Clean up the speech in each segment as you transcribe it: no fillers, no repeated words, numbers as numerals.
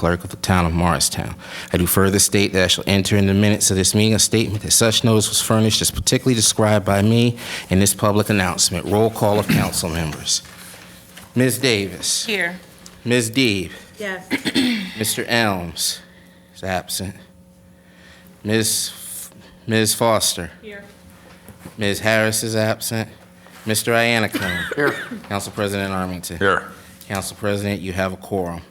clerk of the town of Morristown. I do further state that I shall enter in the minutes of this meeting a statement that such notice was furnished as particularly described by me in this public announcement. Roll call of council members. Ms. Davis. Here. Ms. Deeb. Yes. Mr. Elms is absent. Ms. Foster. Here. Ms. Harris is absent. Mr. Iannaccone. Here. Council President Armington. Here. Council President, you have a quorum.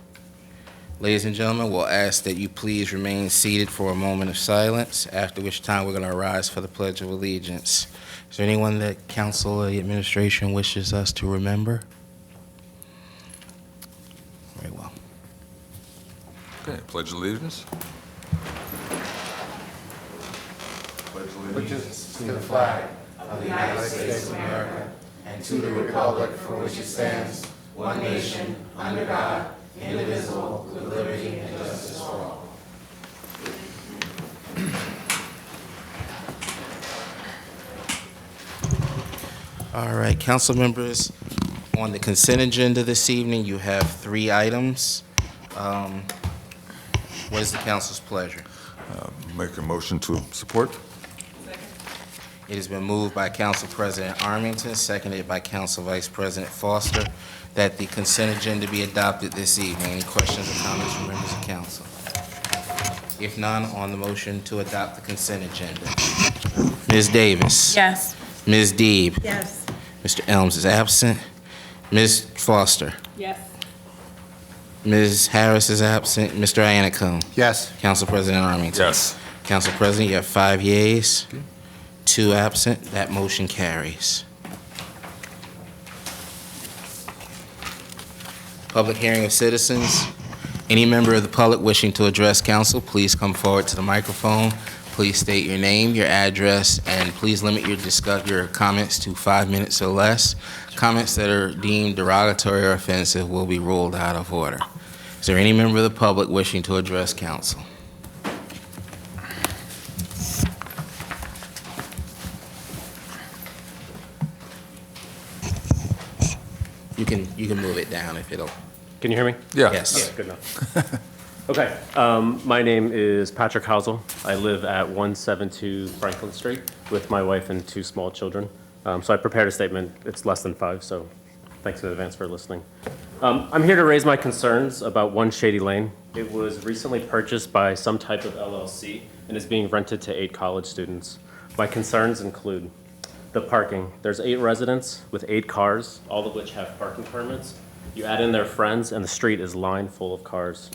Ladies and gentlemen, we'll ask that you please remain seated for a moment of silence, after which time we're going to rise for the Pledge of Allegiance. Is there anyone that council or the administration wishes us to remember? Very well. Okay, pledge allegiance. Allegiance to the flag of the United States of America and to the republic for which it stands, one nation, under God, indivisible, with liberty and justice for all. All right, council members, on the consent agenda this evening, you have 3 items. What is the council's pleasure? Make a motion to support. It has been moved by Council President Armington, seconded by Council Vice President Foster, that the consent agenda be adopted this evening. Any questions or comments from members of council? If none, on the motion to adopt the consent agenda. Ms. Davis. Yes. Ms. Deeb. Yes. Mr. Elms is absent. Ms. Foster. Yes. Ms. Harris is absent. Mr. Iannaccone. Yes. Council President Armington. Yes. Council President, you have 5 yeas, 2 absent. That motion carries. Public hearing of citizens. Any member of the public wishing to address council, please come forward to the microphone. Please state your name, your address, and please limit your comments to 5 minutes or less. Comments that are deemed derogatory or offensive will be ruled out of order. Is there any member of the public wishing to address council? You can move it down if it'll. Can you hear me? Yeah. Yes. Yeah, good enough. Okay, my name is Patrick Housel. I live at 172 Franklin Street with my wife and 2 small children. So I prepared a statement. It's less than 5, so thanks in advance for listening. I'm here to raise my concerns about 1 Shady Lane. It was recently purchased by some type of LLC and is being rented to 8 college students. My concerns include the parking. There's 8 residents with 8 cars, all of which have parking permits. You add in their friends, and the street is lined full of cars.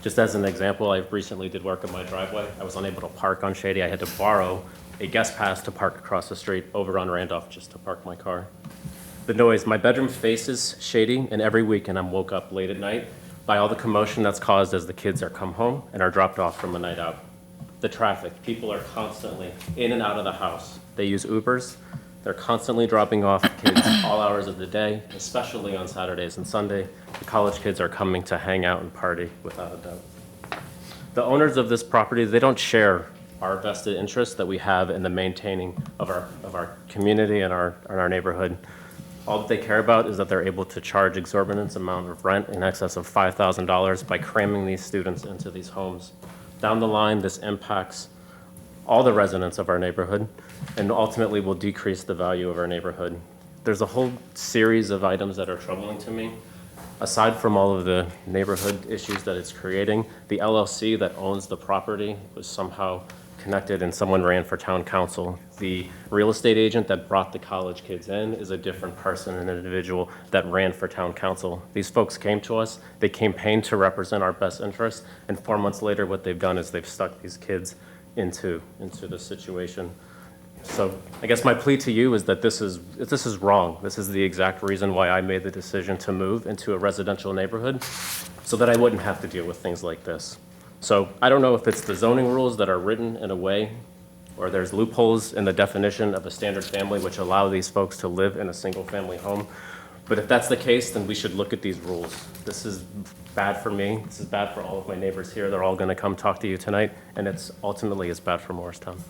Just as an example, I recently did work on my driveway. I was unable to park on Shady. I had to borrow a guest pass to park across the street over on Randolph just to park my car. The noise. My bedroom faces Shady, and every weekend I'm woke up late at night by all the commotion that's caused as the kids are come home and are dropped off from a night out. The traffic. People are constantly in and out of the house. They use Ubers. They're constantly dropping off kids all hours of the day, especially on Saturdays and Sunday. The college kids are coming to hang out and party, without a doubt. The owners of this property, they don't share our vested interest that we have in the maintaining of our community and our neighborhood. All that they care about is that they're able to charge exorbitant amount of rent in excess of $5,000 by cramming these students into these homes. Down the line, this impacts all the residents of our neighborhood and ultimately will decrease the value of our neighborhood. There's a whole series of items that are troubling to me. Aside from all of the neighborhood issues that it's creating, the LLC that owns the property was somehow connected and someone ran for town council. The real estate agent that brought the college kids in is a different person, an individual that ran for town council. These folks came to us, they campaigned to represent our best interests, and 4 months later what they've done is they've stuck these kids into this situation. So I guess my plea to you is that this is wrong. This is the exact reason why I made the decision to move into a residential neighborhood so that I wouldn't have to deal with things like this. So I don't know if it's the zoning rules that are written in a way or there's loopholes in the definition of a standard family which allow these folks to live in a single family home. But if that's the case, then we should look at these rules. This is bad for me. This is bad for all of my neighbors here. They're all going to come talk to you tonight, and it's ultimately bad for Morristown.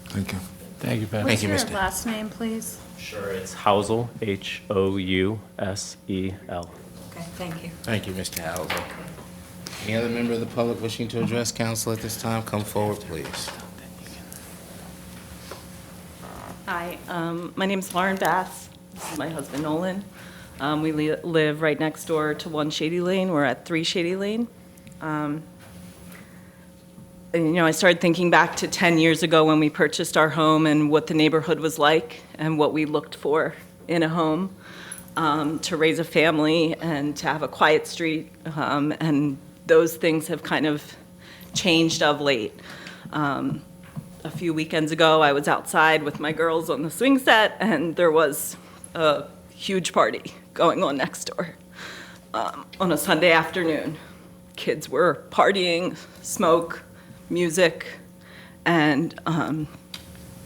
Thank you. Thank you, Pat. Thank you, What's Mr. your last name, please? Sure, it's Housel, Housel. Okay, thank you. Thank you, Mr. Hauser. Any other member of the public wishing to address council at this time, come forward, please. Hi, my name's Lauren Bass. This is my husband Nolan. We live right next door to 1 Shady Lane. We're at 3 Shady Lane. And, I started thinking back to 10 years ago when we purchased our home and what the neighborhood was like and what we looked for in a home to raise a family and to have a quiet street. And those things have kind of changed of late. A few weekends ago, I was outside with my girls on the swing set, and there was a huge party going on next door on a Sunday afternoon. Kids were partying, smoke, music, and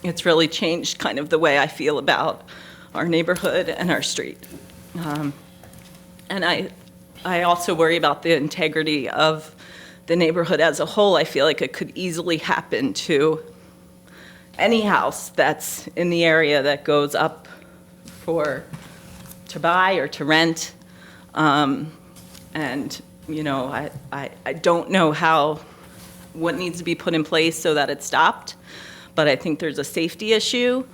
it's really changed kind of the way I feel about our neighborhood and our street. And I also worry about the integrity of the neighborhood as a whole. I feel like it could easily happen to any house that's in the area that goes up to buy or to rent. And, I don't know what needs to be put in place so that it's stopped, but I think there's a safety issue.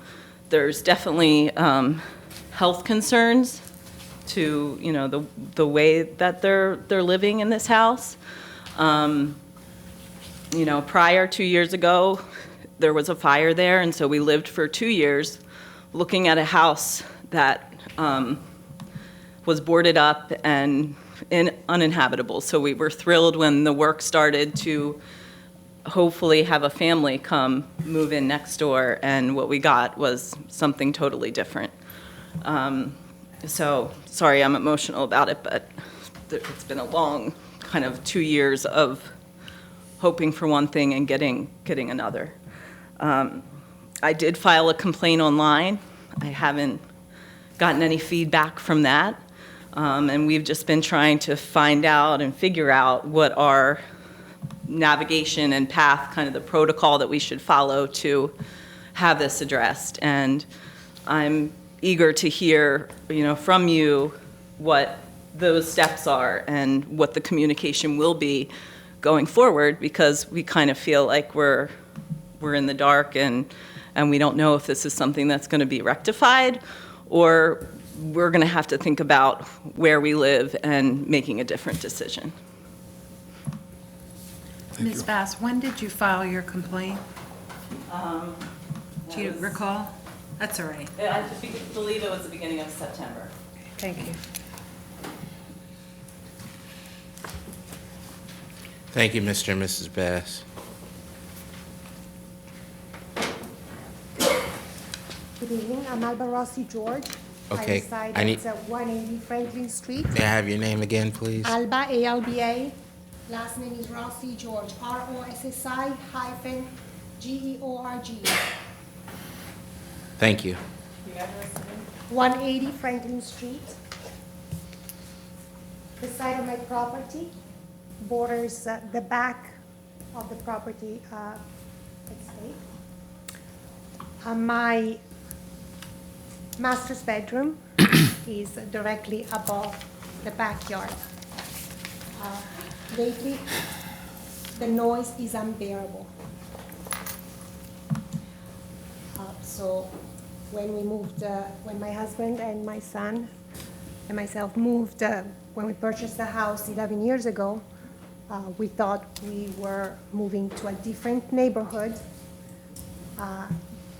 There's definitely health concerns to, the way that they're living in this house. Prior 2 years ago, there was a fire there, and so we lived for 2 years looking at a house that was boarded up and uninhabitable. So we were thrilled when the work started to hopefully have a family come move in next door, and what we got was something totally different. So, sorry, I'm emotional about it, but it's been a long kind of 2 years of hoping for one thing and getting another. I did file a complaint online. I haven't gotten any feedback from that. And we've just been trying to find out and figure out what our navigation and path, kind of the protocol that we should follow to have this addressed. And I'm eager to hear, from you what those steps are and what the communication will be going forward, because we kind of feel like we're in the dark and we don't know if this is something that's going to be rectified, or we're going to have to think about where we live and making a different decision. Ms. Bass, when did you file your complaint? Do you recall? That's all right. I believe it was the beginning of September. Thank you. Thank you, Mr. and Mrs. Bass. Good evening, I'm Alba Rossi George. Okay, I reside I need- at 180 Franklin Street. May I have your name again, please? Alba, A-L-B-A. Last name is Rossi George, R-O-S-S-I-G-E-O-R-G. Thank you. 180 Franklin Street. The side of my property borders the back of the property estate. My master's bedroom is directly above the backyard. Lately, the noise is unbearable. So when we moved, when my husband and my son and myself moved, when we purchased the house 11 years ago, we thought we were moving to a different neighborhood.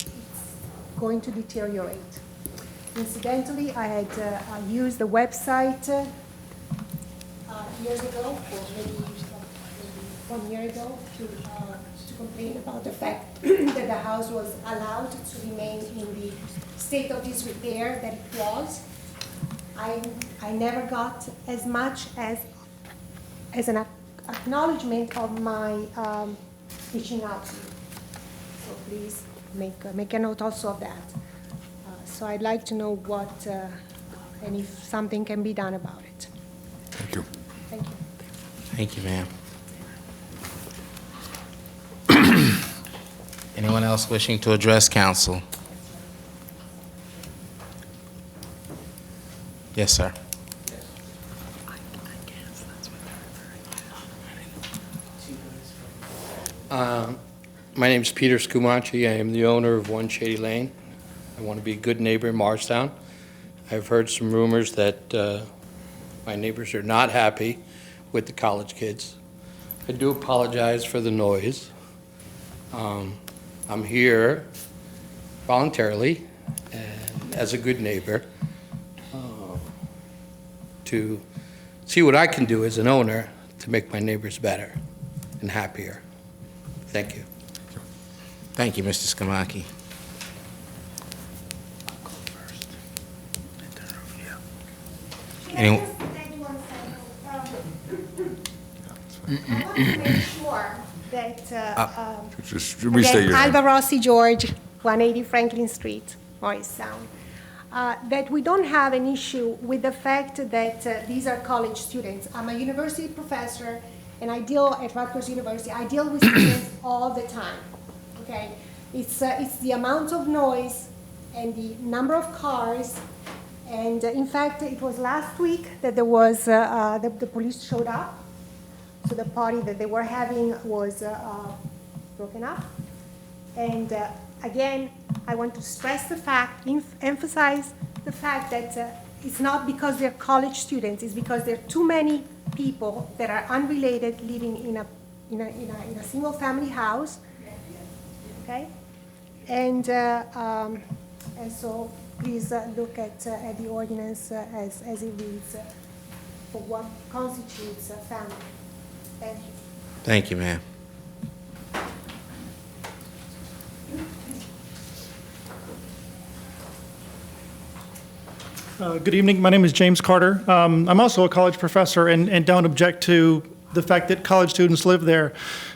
It's going to deteriorate. Incidentally, I had used the website years ago, or maybe 1 year ago, to complain about the fact that the house was allowed to remain in the state of disrepair that it was. I never got as much as an acknowledgement of my reaching out to you. So please make a note also of that. So I'd like to know what, and if something can be done about it. Thank you. Thank you. Thank you, ma'am. Anyone else wishing to address council? Yes, sir. My name's Peter Scumaci. I am the owner of 1 Shady Lane. I want to be a good neighbor in Morristown. I've heard some rumors that my neighbors are not happy with the college kids. I do apologize for the noise. I'm here voluntarily and as a good neighbor to see what I can do as an owner to make my neighbors better and happier. Thank you. Thank you, Mr. Skamaki. Can I just add 1 second? I want to make sure that, Just restate your name. Alba Rossi George, 180 Franklin Street, Morristown. That we don't have an issue with the fact that these are college students. I'm a university professor, and I deal at Rutgers University. I deal with students all the time, okay? It's the amount of noise and the number of cars. And in fact, it was last week that there was, the police showed up. So the party that they were having was broken up. And again, I want to stress the fact, emphasize the fact that it's not because they're college students, it's because there are too many people that are unrelated living in a single-family house, okay? And so please look at the ordinance as it reads for what constitutes a family. Thank you. Thank you, ma'am. Good evening. My name is James Carter. I'm also a college professor and don't object to the fact that college students live there.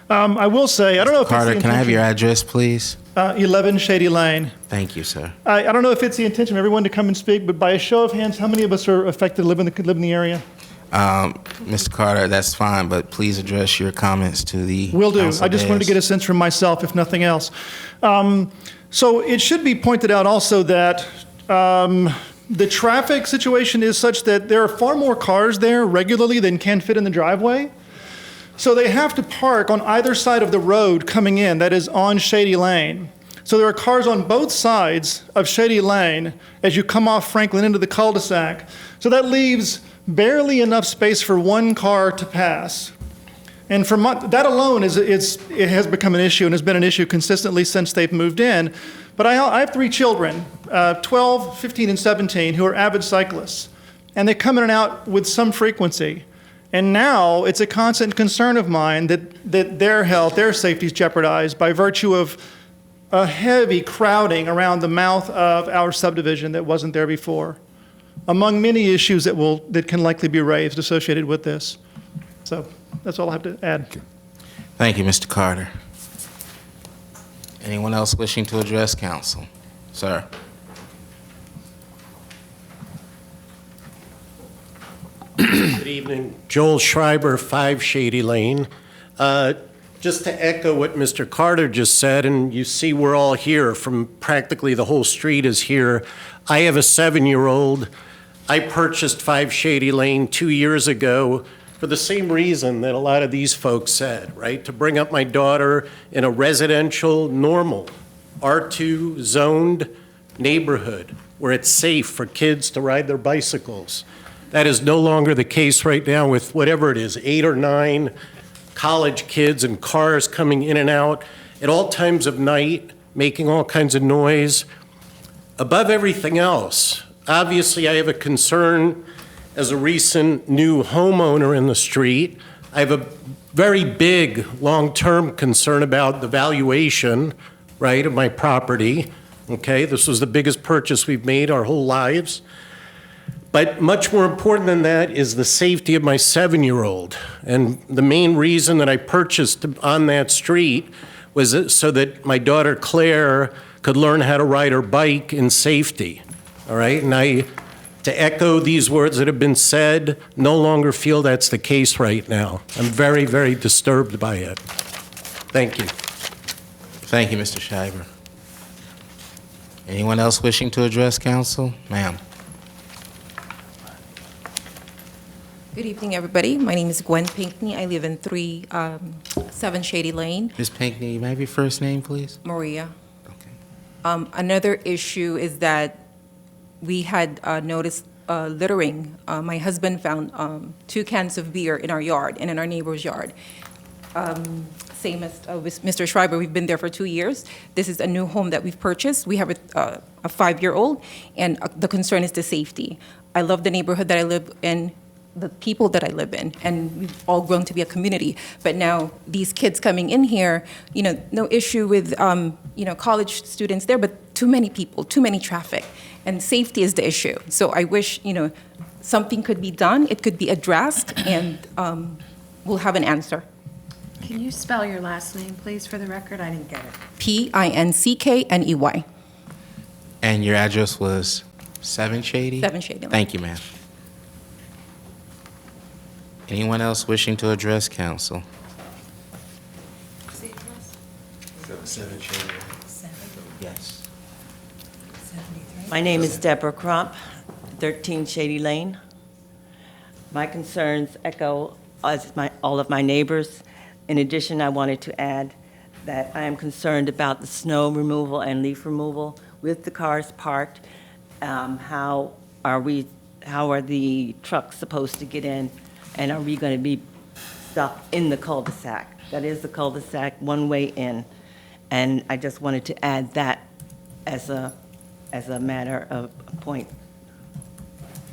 I will say, I don't know if Carter, it's the can I have your intention- address, please? 11 Shady Lane. Thank you, sir. I don't know if it's the intention of everyone to come and speak, but by a show of hands, how many of us are affected, live in the area? Mr. Carter, that's fine, but please address your comments to the Will do. council I just wanted to dais. get a sense from myself, if nothing else. So it should be pointed out also that the traffic situation is such that there are far more cars there regularly than can fit in the driveway. So they have to park on either side of the road coming in, that is on Shady Lane. So there are cars on both sides of Shady Lane as you come off Franklin into the cul-de-sac. So that leaves barely enough space for one car to pass. And for that alone it has become an issue and has been an issue consistently since they've moved in. But I have 3 children, 12, 15, and 17, who are avid cyclists. And they come in and out with some frequency. And now it's a constant concern of mine that their health, their safety is jeopardized by virtue of a heavy crowding around the mouth of our subdivision that wasn't there before, among many issues that can likely be raised associated with this. So that's all I have to add. Thank you, Mr. Carter. Anyone else wishing to address council? Sir? Good evening. Joel Schreiber, 5 Shady Lane. Just to echo what Mr. Carter just said, and you see we're all here, from practically the whole street is here. I have a 7-year-old. I purchased 5 Shady Lane 2 years ago for the same reason that a lot of these folks said, right? To bring up my daughter in a residential, normal, R2 zoned neighborhood where it's safe for kids to ride their bicycles. That is no longer the case right now with whatever it is, 8 or 9 college kids and cars coming in and out at all times of night, making all kinds of noise. Above everything else, obviously I have a concern as a recent new homeowner in the street. I have a very big long-term concern about the valuation, right, of my property. Okay, this was the biggest purchase we've made our whole lives. But much more important than that is the safety of my 7-year-old. And the main reason that I purchased on that street was so that my daughter Claire could learn how to ride her bike in safety. All right, and to echo these words that have been said, no longer feel that's the case right now. I'm very, very disturbed by it. Thank you. Thank you, Mr. Schreiber. Anyone else wishing to address council? Ma'am? Good evening, everybody. My name is Gwen Pinkney. I live in 7 Shady Lane. Ms. Pinckney, may I have your first name, please? Maria. Okay. Another issue is that we had noticed littering. My husband found 2 cans of beer in our yard and in our neighbor's yard. Same as with Mr. Schreiber, we've been there for 2 years. This is a new home that we've purchased. We have a 5-year-old, and the concern is the safety. I love the neighborhood that I live in, the people that I live in, and we've all grown to be a community. But now these kids coming in here, no issue with, college students there, but too many people, too many traffic, and safety is the issue. So I wish, something could be done, it could be addressed, and we'll have an answer. Can you spell your last name, please, for the record? I didn't get it. Pinckney. And your address was 7 Shady? 7 Shady Lane. Thank you, ma'am. Anyone else wishing to address council? 7 Shady. Yes. My name is Deborah Crump, 13 Shady Lane. My concerns echo all of my neighbors. In addition, I wanted to add that I am concerned about the snow removal and leaf removal with the cars parked. How are the trucks supposed to get in, and are we going to be stuck in the cul-de-sac? That is the cul-de-sac, one way in. And I just wanted to add that as a matter of point.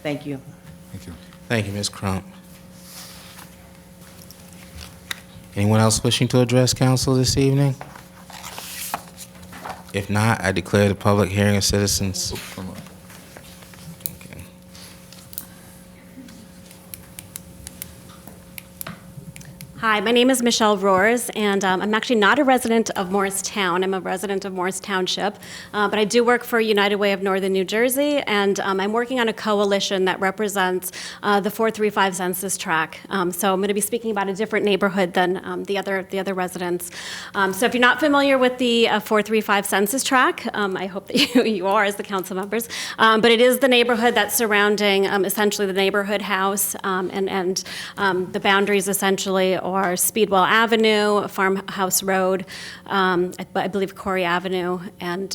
Thank you. Thank you. Thank you, Ms. Crump. Anyone else wishing to address council this evening? If not, I declare the public hearing of citizens. Come on. Okay. Hi, my name is Michelle Roars, and I'm actually not a resident of Morristown. I'm a resident of Morris Township, but I do work for United Way of Northern New Jersey, and I'm working on a coalition that represents the 435 census tract. So I'm going to be speaking about a different neighborhood than the other residents. So if you're not familiar with the 435 census tract, I hope that you are as the council members, but it is the neighborhood that's surrounding essentially the neighborhood house, and the boundaries essentially are Speedwell Avenue, Farmhouse Road, I believe Corey Avenue, and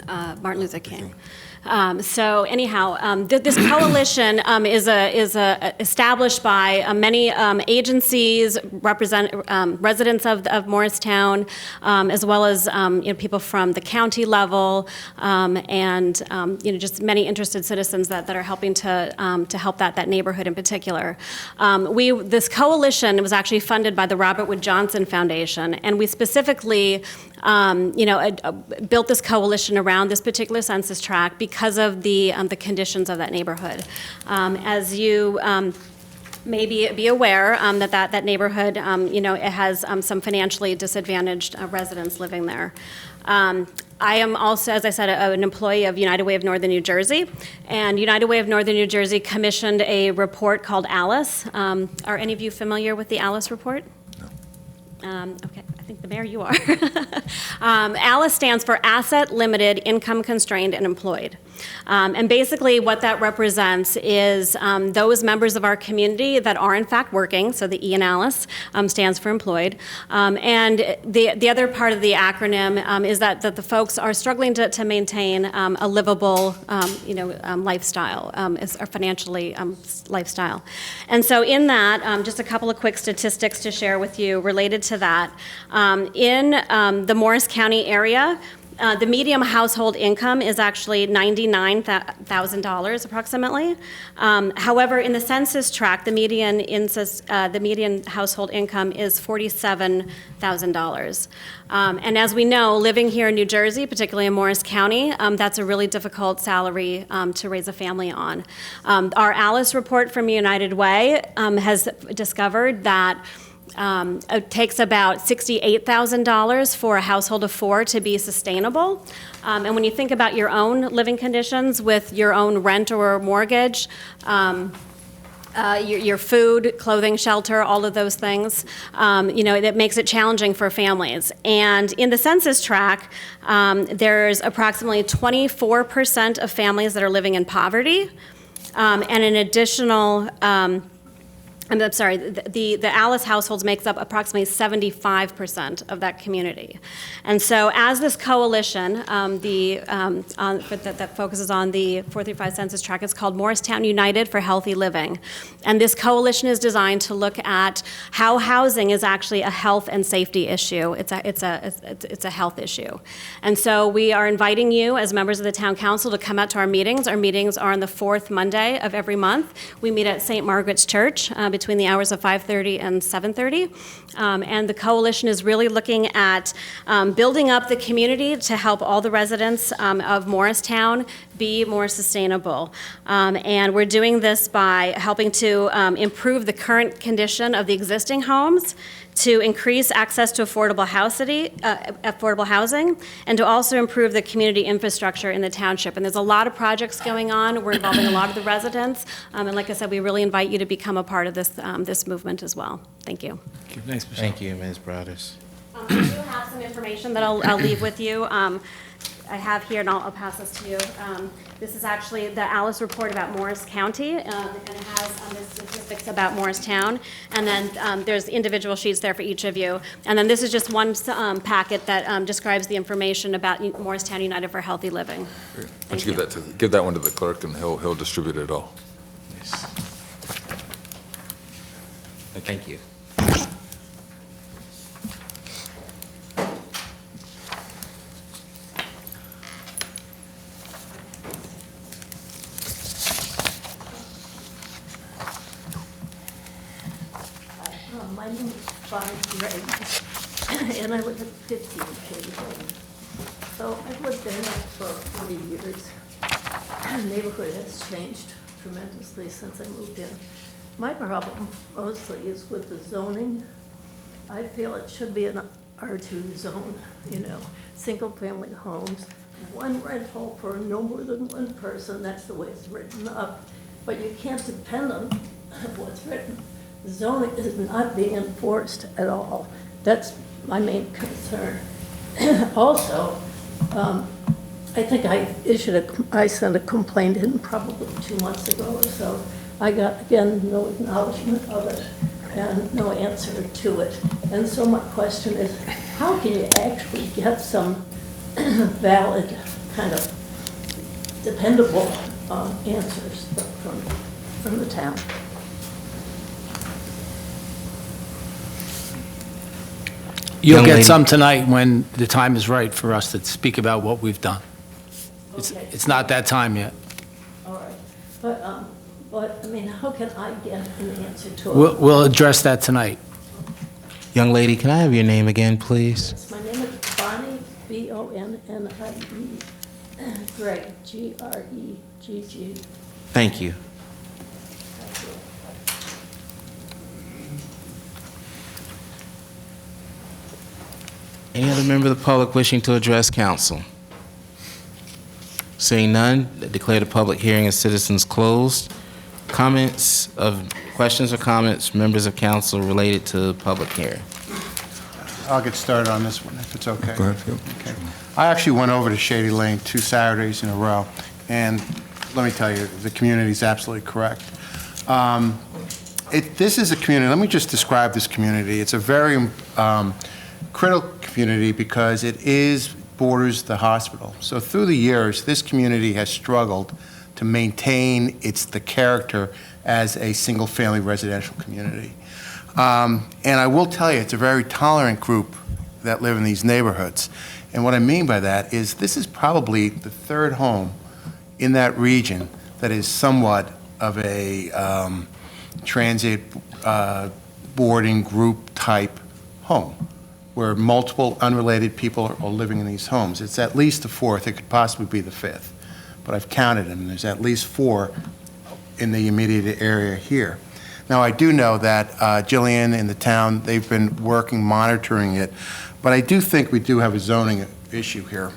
Martin Luther King. So anyhow, this coalition is established by many agencies, residents of Morristown, as well as people from the county level, and just many interested citizens that are helping to help that neighborhood in particular. This coalition was actually funded by the Robert Wood Johnson Foundation, and we specifically built this coalition around this particular census tract because of the conditions of that neighborhood. As you may be aware, that neighborhood, it has some financially disadvantaged residents living there. I am also, as I said, an employee of United Way of Northern New Jersey, and United Way of Northern New Jersey commissioned a report called ALICE. Are any of you familiar with the ALICE report? Okay, I think the mayor, you are. ALICE stands for Asset Limited, Income Constrained, and Employed. And basically what that represents is those members of our community that are in fact working, so the E in ALICE stands for employed. And the other part of the acronym is that the folks are struggling to maintain a livable lifestyle, or financially lifestyle. And so in that, just a couple of quick statistics to share with you related to that. In the Morris County area, the median household income is actually $99,000 approximately. However, in the census tract, the median household income is $47,000. And as we know, living here in New Jersey, particularly in Morris County, that's a really difficult salary to raise a family on. Our ALICE report from United Way has discovered that it takes about $68,000 for a household of 4 to be sustainable. And when you think about your own living conditions with your own rent or mortgage, your food, clothing, shelter, all of those things, that makes it challenging for families. And in the census tract, there's approximately 24% of families that are living in poverty. And an additional, I'm sorry, the Alice households makes up approximately 75% of that community. And so as this coalition, that focuses on the 435 census tract, it's called Morristown United for Healthy Living. And this coalition is designed to look at how housing is actually a health and safety issue. It's a health issue. And so we are inviting you as members of the town council to come out to our meetings. Our meetings are on the fourth Monday of every month. We meet at St. Margaret's Church between the hours of 5:30 and 7:30. And the coalition is really looking at building up the community to help all the residents of Morristown be more sustainable. And we're doing this by helping to improve the current condition of the existing homes, to increase access to affordable housing, and to also improve the community infrastructure in the township. And there's a lot of projects going on. We're involving a lot of the residents. And like I said, we really invite you to become a part of this, this movement as well. Thank you. Thank you, Ms. Brothers. I do have some information that I'll leave with you. I have here, and I'll pass this to you. This is actually the Alice report about Morris County, and it has the statistics about Morristown. And then there's individual sheets there for each of you. And then this is just one packet that describes the information about Morristown United for Healthy Living. Why don't you give that one to the clerk, and he'll distribute it all. Yes. Thank you. My name is Bonnie Gray, and I live at 15 Shady Lane. So I've lived there now for 40 years. The neighborhood has changed tremendously since I moved in. My problem mostly is with the zoning. I feel it should be an R2 zone, single-family homes, one rental for no more than one person. That's the way it's written up. But you can't depend on what's written. Zoning is not being enforced at all. That's my main concern. Also, I think I sent a complaint in probably 2 months ago or so. I got, again, no acknowledgement of it and no answer to it. And so my question is, how can you actually get some valid, kind of dependable answers from the town? You'll get some tonight when the time is right for us to speak about what we've done. It's not that time yet. All right. But I mean, how can I get an answer to it? We'll address that tonight. Young lady, can I have your name again, please? My name is Bonnie, B-O-N-N-I-E, Gregg, G-R-E-G-G. Thank you. Any other member of the public wishing to address council? Seeing none, declare the public hearing of citizens closed. Questions or comments, members of council related to the public hearing? I'll get started on this one, if it's okay. Go ahead, Phil. Okay. I actually went over to Shady Lane 2 Saturdays in a row, and let me tell you, the community is absolutely correct. This is a community, let me just describe this community. It's a very critical community because it borders the hospital. So through the years, this community has struggled to maintain the character as a single-family residential community. And I will tell you, it's a very tolerant group that live in these neighborhoods. And what I mean by that is this is probably the third home in that region that is somewhat of a transit boarding group type home, where multiple unrelated people are living in these homes. It's at least the fourth. It could possibly be the fifth. But I've counted them, and there's at least 4 in the immediate area here. Now, I do know that Jillian and the town, they've been monitoring it, but I do think we do have a zoning issue here.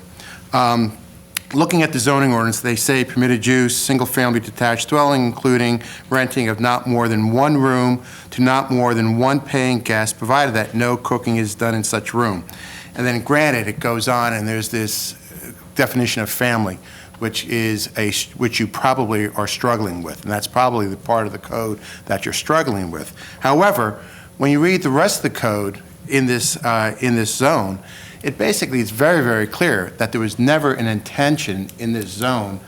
Looking at the zoning ordinance, they say permitted use, single-family detached dwelling, including renting of not more than 1 room to not more than 1 paying guest, provided that no cooking is done in such room. And then granted, it goes on, and there's this definition of family. which you probably are struggling with, and that's probably the part of the code that you're struggling with. However, when you read the rest of the code in this zone, it basically is very, very clear that there was never an intention in this zone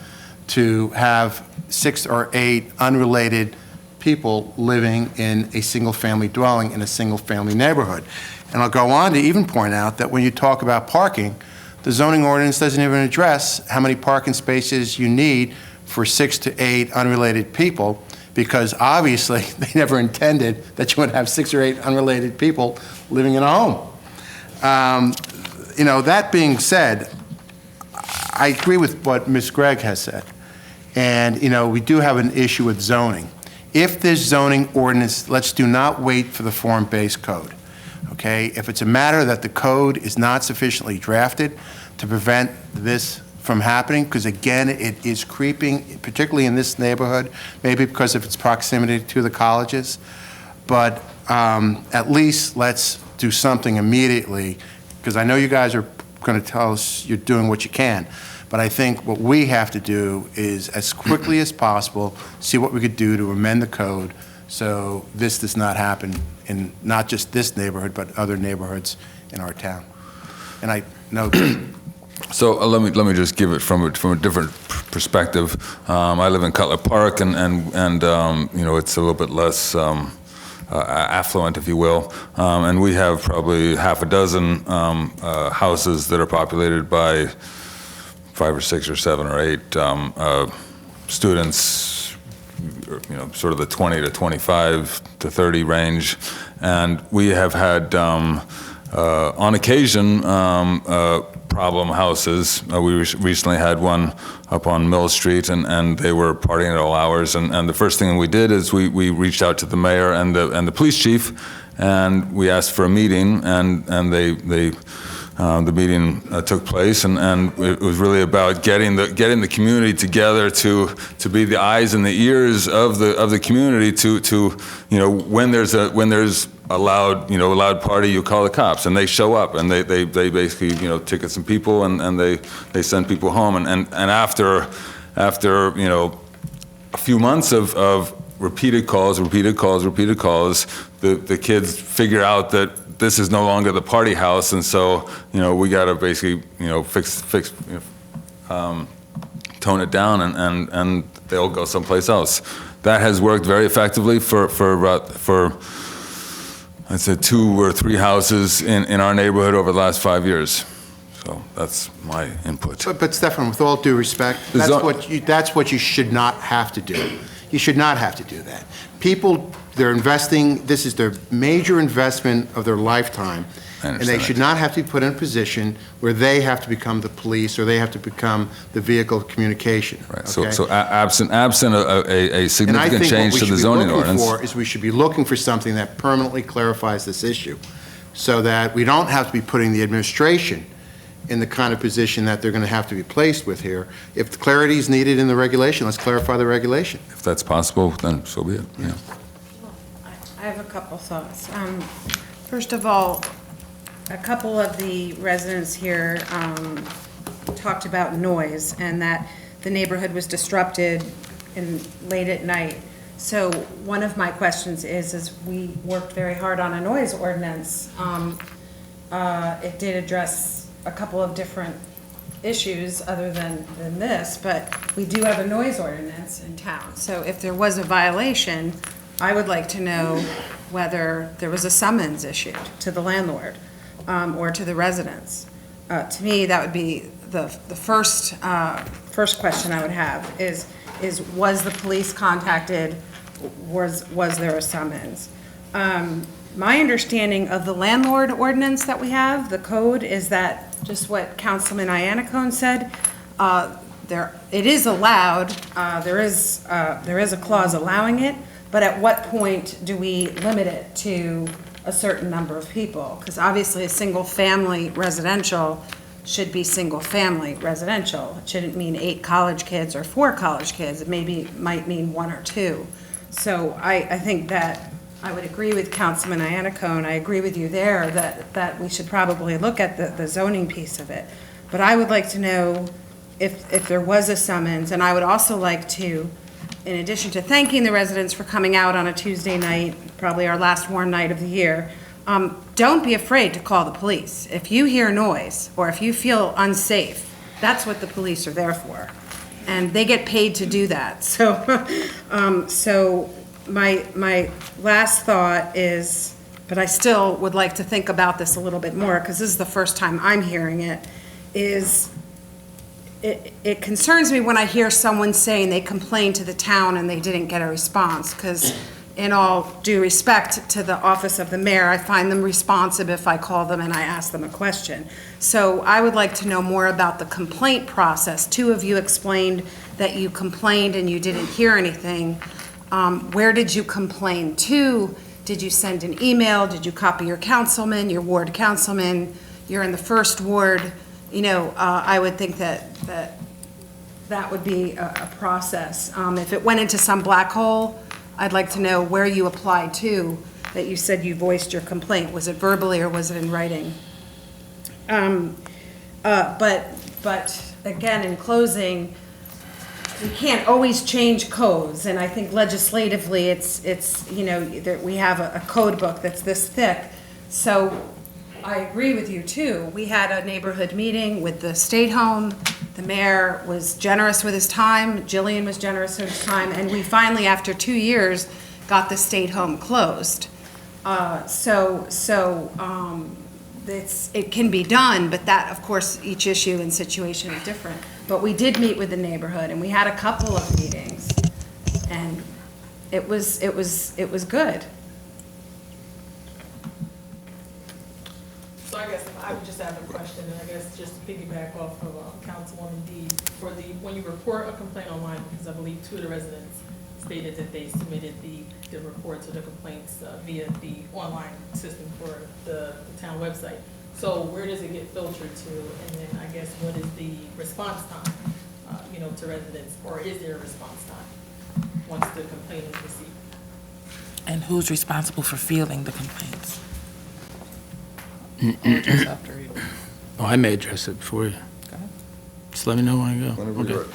to have 6 or 8 unrelated people living in a single-family dwelling in a single-family neighborhood. And I'll go on to even point out that when you talk about parking, the zoning ordinance doesn't even address how many parking spaces you need for 6 to 8 unrelated people, because obviously they never intended that you would have 6 or 8 unrelated people living in a home. That being said, I agree with what Ms. Gregg has said. And, we do have an issue with zoning. If this zoning ordinance, let's do not wait for the form-based code, okay? If it's a matter that the code is not sufficiently drafted to prevent this from happening, because again, it is creeping, particularly in this neighborhood, maybe because of its proximity to the colleges, but at least let's do something immediately, because I know you guys are going to tell us you're doing what you can. But I think what we have to do is, as quickly as possible, see what we could do to amend the code so this does not happen in not just this neighborhood, but other neighborhoods in our town. And I know. So let me just give it from a different perspective. I live in Cutler Park, and it's a little bit less affluent, if you will, and we have probably half a dozen houses that are populated by 5 or 6 or 7 or 8 students, sort of the 20 to 25 to 30 range, and we have had, on occasion, problem houses. We recently had one up on Mill Street, and they were partying at all hours. And the first thing we did is we reached out to the mayor and the police chief, and we asked for a meeting, and the meeting took place, and it was really about getting the community together to be the eyes and the ears of the community to when there's a loud party, you call the cops, and they show up, and they basically ticket some people, and they send people home, and after a few months of repeated calls, the kids figure out that this is no longer the party house, and so we got to basically tone it down, and they'll go someplace else. That has worked very effectively for I'd say 2 or 3 houses in our neighborhood over the last 5 years. So that's my input. But Stefan, with all due respect, that's what you should not have to do. You should not have to do that. People, they're investing, this is their major investment of their lifetime, and they should not have to be put in a position where they have to become the police or they have to become the vehicle of communication. Right. Okay? So absent a significant change to the zoning ordinance. We should be looking for something that permanently clarifies this issue, so that we don't have to be putting the administration in the kind of position that they're going to have to be placed with here. If clarity is needed in the regulation, let's clarify the regulation. If that's possible, then so be it. Yeah. I have a couple thoughts. First of all, a couple of the residents here talked about noise and that the neighborhood was disrupted late at night. So one of my questions is we worked very hard on a noise ordinance. It did address a couple of different issues other than this, but we do have a noise ordinance in town. So if there was a violation, I would like to know whether there was a summons issued to the landlord or to the residents. To me, that would be the first question I would have is was the police contacted? Was there a summons? My understanding of the landlord ordinance that we have, the code, is that just what Councilman Iannacone said. It is allowed. There is a clause allowing it, but at what point do we limit it to a certain number of people? Because obviously, a single-family residential should be single-family residential. It shouldn't mean 8 college kids or 4 college kids. It might mean 1 or 2. So I think that I would agree with Councilman Iannacone. I agree with you there that we should probably look at the zoning piece of it. But I would like to know if there was a summons, and I would also like to, in addition to thanking the residents for coming out on a Tuesday night, probably our last warm night of the year, don't be afraid to call the police. If you hear noise, or if you feel unsafe, that's what the police are there for. And they get paid to do that. So, so my last thought is, but I still would like to think about this a little bit more, because this is the first time I'm hearing it, is it concerns me when I hear someone saying they complained to the town and they didn't get a response, because in all due respect to the office of the mayor, I find them responsive if I call them and I ask them a question. So I would like to know more about the complaint process. Two of you explained that you complained and you didn't hear anything. Where did you complain to? Did you send an email? Did you copy your councilman, your ward councilman? You're in the first ward. You know, I would think that would be a process. If it went into some black hole, I'd like to know where you applied to, that you said you voiced your complaint. Was it verbally or was it in writing? But again, in closing, we can't always change codes, and I think legislatively, it's you know, we have a code book that's this thick. So I agree with you too. We had a neighborhood meeting with the State Home. The mayor was generous with his time. Jillian was generous with his time, and we finally, after 2 years, got the State Home closed. It can be done, but that, of course, each issue and situation is different. But we did meet with the neighborhood, and we had a couple of meetings, and it was good. So I guess I would just have a question, and I guess just to piggyback off of Councilwoman Deeb, when you report a complaint online, because I believe 2 of the residents stated that they submitted the reports or the complaints via the online system for the town website. So where does it get filtered to? And then I guess what is the response time, to residents, or is there a response time once the complaint is received? And who's responsible for fielding the complaints? Oh, I may address it for you. Just let me know when I go. Whenever you're ready.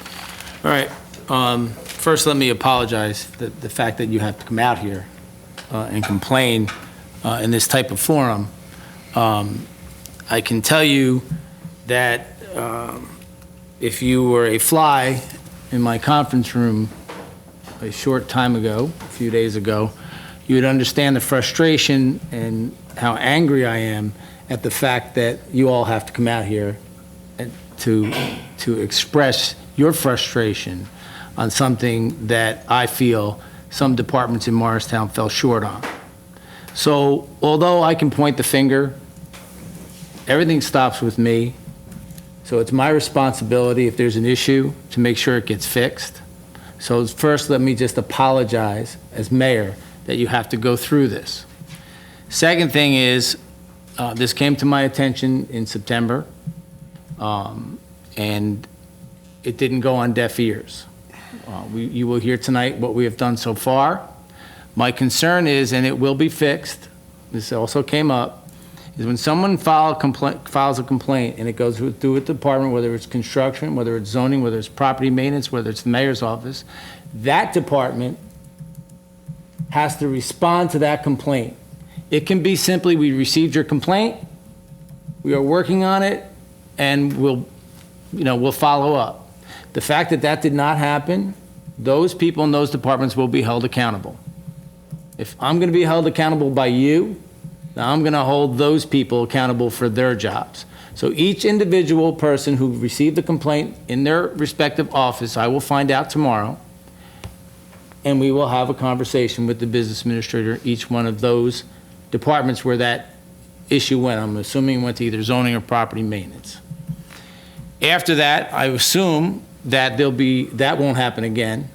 All right. First, let me apologize that the fact that you have to come out here and complain in this type of forum. I can tell you that if you were a fly in my conference room a short time ago, a few days ago, you would understand the frustration and how angry I am at the fact that you all have to come out here and to express your frustration on something that I feel some departments in Morristown fell short on. So although I can point the finger, everything stops with me. So it's my responsibility, if there's an issue, to make sure it gets fixed. So first, let me just apologize as mayor that you have to go through this. Second thing is, this came to my attention in September, and it didn't go on deaf ears. You will hear tonight what we have done so far. My concern is, and it will be fixed, this also came up, is when someone files a complaint and it goes through a department, whether it's construction, whether it's zoning, whether it's property maintenance, whether it's the mayor's office, that department has to respond to that complaint. It can be simply, we received your complaint, we are working on it, and we'll follow up. The fact that that did not happen, those people in those departments will be held accountable. If I'm going to be held accountable by you, now I'm going to hold those people accountable for their jobs. So each individual person who received the complaint in their respective office, I will find out tomorrow, and we will have a conversation with the business administrator, each one of those departments where that issue went. I'm assuming it went to either zoning or property maintenance. After that, I assume that that won't happen again.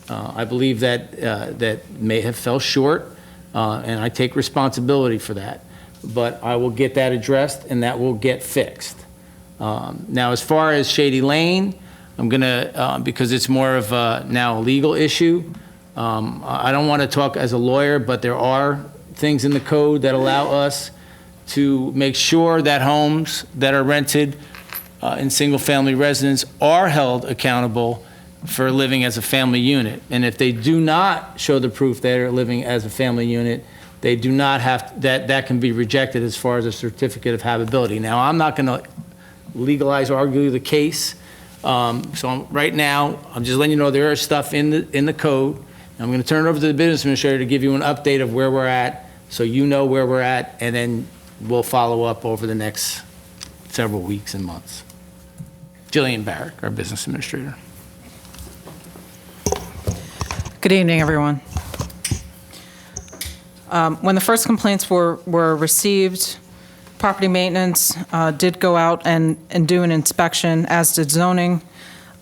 I believe that may have fell short, and I take responsibility for that. But I will get that addressed, and that will get fixed. Now, as far as Shady Lane, I'm gonna, because it's more of now a legal issue, I don't want to talk as a lawyer, but there are things in the code that allow us to make sure that homes that are rented in single-family residence are held accountable for living as a family unit. And if they do not show the proof they're living as a family unit, they do not have, that can be rejected as far as a certificate of habitability. Now, I'm not going to legalize or argue the case. Right now, I'm just letting you know there is stuff in the code. I'm going to turn it over to the business administrator to give you an update of where we're at, so you know where we're at, and then we'll follow up over the next several weeks and months. Jillian Barrick, our business administrator. Good evening, everyone. When the first complaints were received, property maintenance did go out and do an inspection, as did zoning,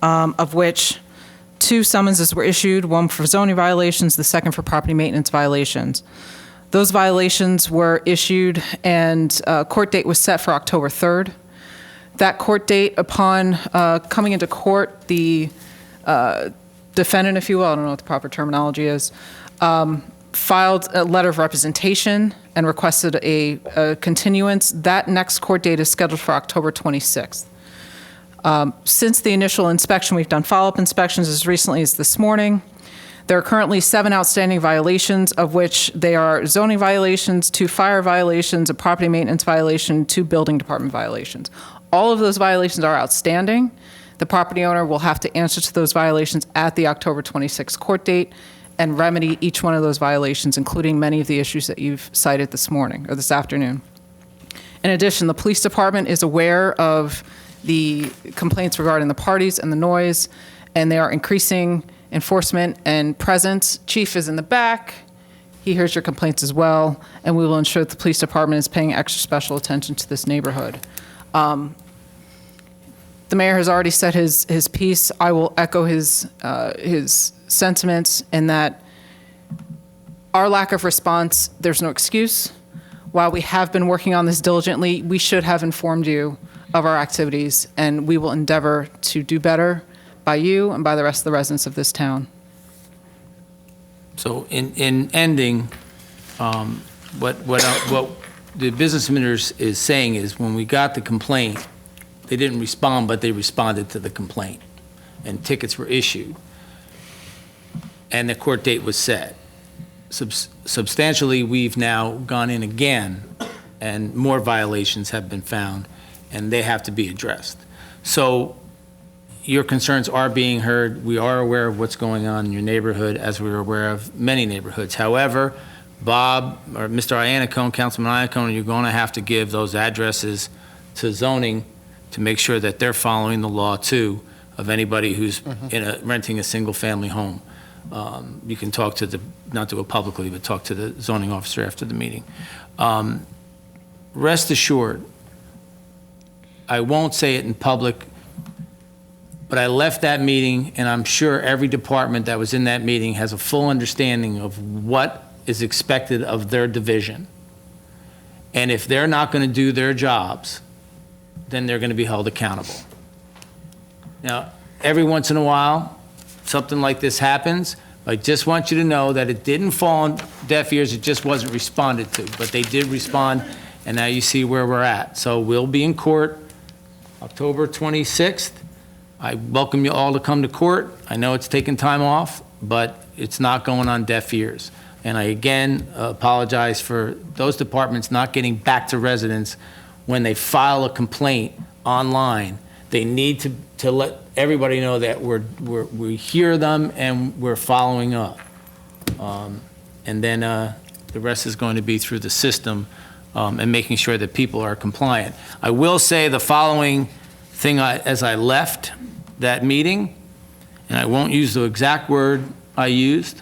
of which 2 summonses were issued, one for zoning violations, the second for property maintenance violations. Those violations were issued, and court date was set for October 3rd. That court date, upon coming into court, the defendant, if you will, I don't know what the proper terminology is, filed a letter of representation and requested a continuance. That next court date is scheduled for October 26th. Since the initial inspection, we've done follow-up inspections as recently as this morning. There are currently 7 outstanding violations, of which they are zoning violations, 2 fire violations, a property maintenance violation, 2 building department violations. All of those violations are outstanding. The property owner will have to answer to those violations at the October 26th court date and remedy each one of those violations, including many of the issues that you've cited this morning or this afternoon. In addition, the police department is aware of the complaints regarding the parties and the noise, and they are increasing enforcement and presence. Chief is in the back. He hears your complaints as well, and we will ensure that the police department is paying extra special attention to this neighborhood. The mayor has already said his piece. I will echo his sentiments in that our lack of response, there's no excuse. While we have been working on this diligently, we should have informed you of our activities, and we will endeavor to do better by you and by the rest of the residents of this town. So in ending, what the business administrator is saying is when we got the complaint, they didn't respond, but they responded to the complaint, and tickets were issued, and the court date was set. Substantially, we've now gone in again, and more violations have been found, and they have to be addressed. So your concerns are being heard. We are aware of what's going on in your neighborhood, as we are aware of many neighborhoods. However, Bob, or Mr. Iannacone, Councilman Iannacone, you're going to have to give those addresses to zoning to make sure that they're following the law, too, of anybody who's renting a single-family home. You can talk to not do it publicly, but talk to the zoning officer after the meeting. Rest assured, I won't say it in public, but I left that meeting, and I'm sure every department that was in that meeting has a full understanding of what is expected of their division. And if they're not going to do their jobs, then they're going to be held accountable. Now, every once in a while, something like this happens. I just want you to know that it didn't fall on deaf ears, it just wasn't responded to. But they did respond, and now you see where we're at. So we'll be in court October 26th. I welcome you all to come to court. I know it's taken time off, but it's not going on deaf ears. And I again apologize for those departments not getting back to residents when they file a complaint online. They need to let everybody know that we hear them and we're following up. And then the rest is going to be through the system and making sure that people are compliant. I will say the following thing as I left that meeting, and I won't use the exact word I used,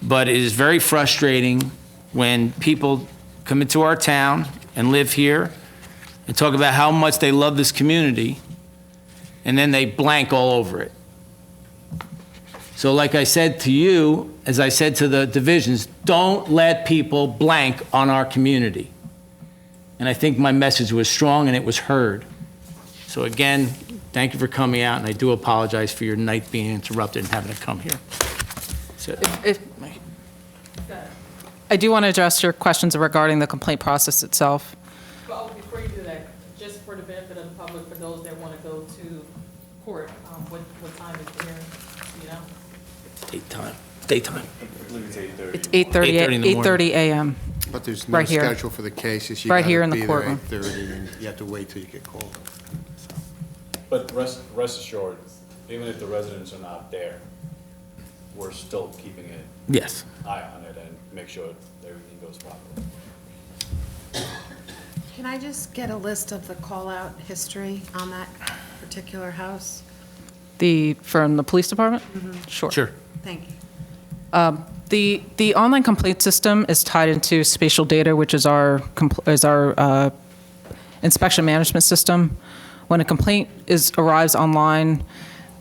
but it is very frustrating when people come into our town and live here and talk about how much they love this community, and then they blank all over it. So like I said to you, as I said to the divisions, don't let people blank on our community. And I think my message was strong and it was heard. So again, thank you for coming out, and I do apologize for your night being interrupted and having to come here. So, I do want to address your questions regarding the complaint process itself. Well, before you do that, just for the benefit of the public, for those that report, what time is the hearing, you know? Daytime. It's 8:30 in the morning. 8:30 a.m. But there's no Right here. schedule for the cases. You Right gotta here in the be there courtroom. 8:30, and you have to wait till you get called. But rest assured, even if the residents are not there, we're still keeping an Yes. eye on it and make sure everything goes properly. Can I just get a list of the call-out history on that particular house? From the police department? Sure. Sure. Thank you. The online complaint system is tied into spatial data, which is our inspection management system. When a complaint arrives online,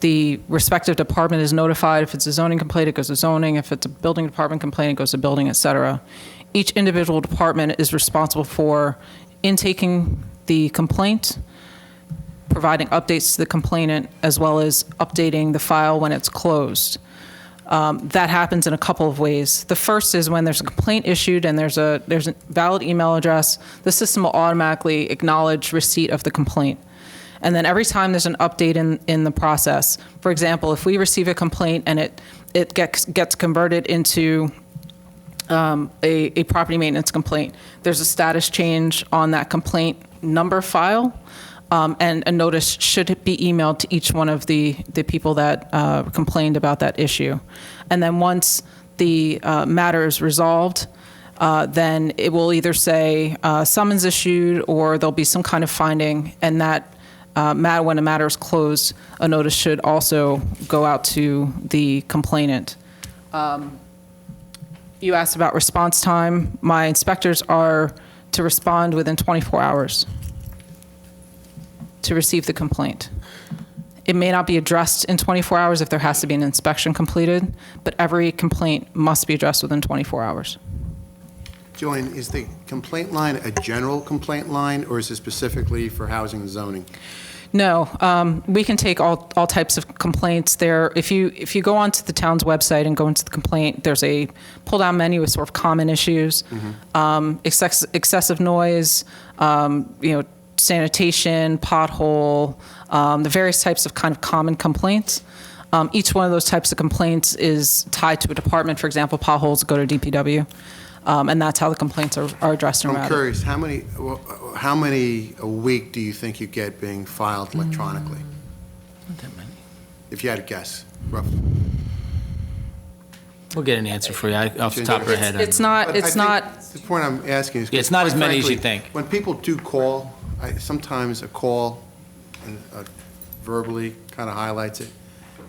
the respective department is notified. If it's a zoning complaint, it goes to zoning. If it's a building department complaint, it goes to building, et cetera. Each individual department is responsible for intaking the complaint, providing updates to the complainant, as well as updating the file when it's closed. That happens in a couple of ways. The first is when there's a complaint issued and there's a valid email address, the system will automatically acknowledge receipt of the complaint. And then every time there's an update in the process, for example, if we receive a complaint and it gets converted into a property maintenance complaint, there's a status change on that complaint number file, and a notice should be emailed to each one of the people that complained about that issue. And then once the matter is resolved, then it will either say summons issued, or there'll be some kind of finding, and that when a matter is closed, a notice should also go out to the complainant. You asked about response time. My inspectors are to respond within 24 hours to receive the complaint. It may not be addressed in 24 hours if there has to be an inspection completed, but every complaint must be addressed within 24 hours. Joanne, is the complaint line a general complaint line, or is it specifically for housing and zoning? No, we can take all types of complaints there. If you go onto the town's website and go into the complaint, there's a pull-down menu with sort of common issues, excessive noise, sanitation, pothole, the various types of kind of common complaints. Each one of those types of complaints is tied to a department. For example, potholes go to DPW, and that's how the complaints are addressed and I'm routed. curious, how many a week do you think you get being filed electronically? Not that many. If you had to guess, roughly. We'll get an answer for you off the top of our head. It's not. But I think the point I'm asking is, Yeah, it's not as quite many as you frankly, think. When people do call, sometimes a call verbally kind of highlights it,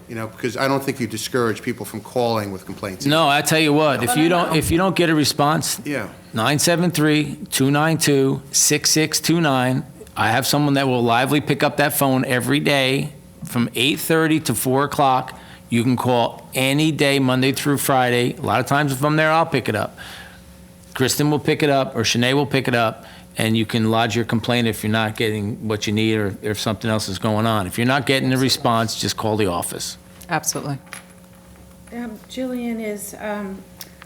because I don't think you discourage people from calling with complaints. No, I tell you what, if you don't get a response, Yeah. 973-292-6629. I have someone that will lively pick up that phone every day from 8:30 to 4 o'clock. You can call any day, Monday through Friday. A lot of times if I'm there, I'll pick it up. Kristen will pick it up, or Shanae will pick it up, and you can lodge your complaint if you're not getting what you need, or if something else is going on. If you're not getting a response, just call the office. Absolutely. Jillian,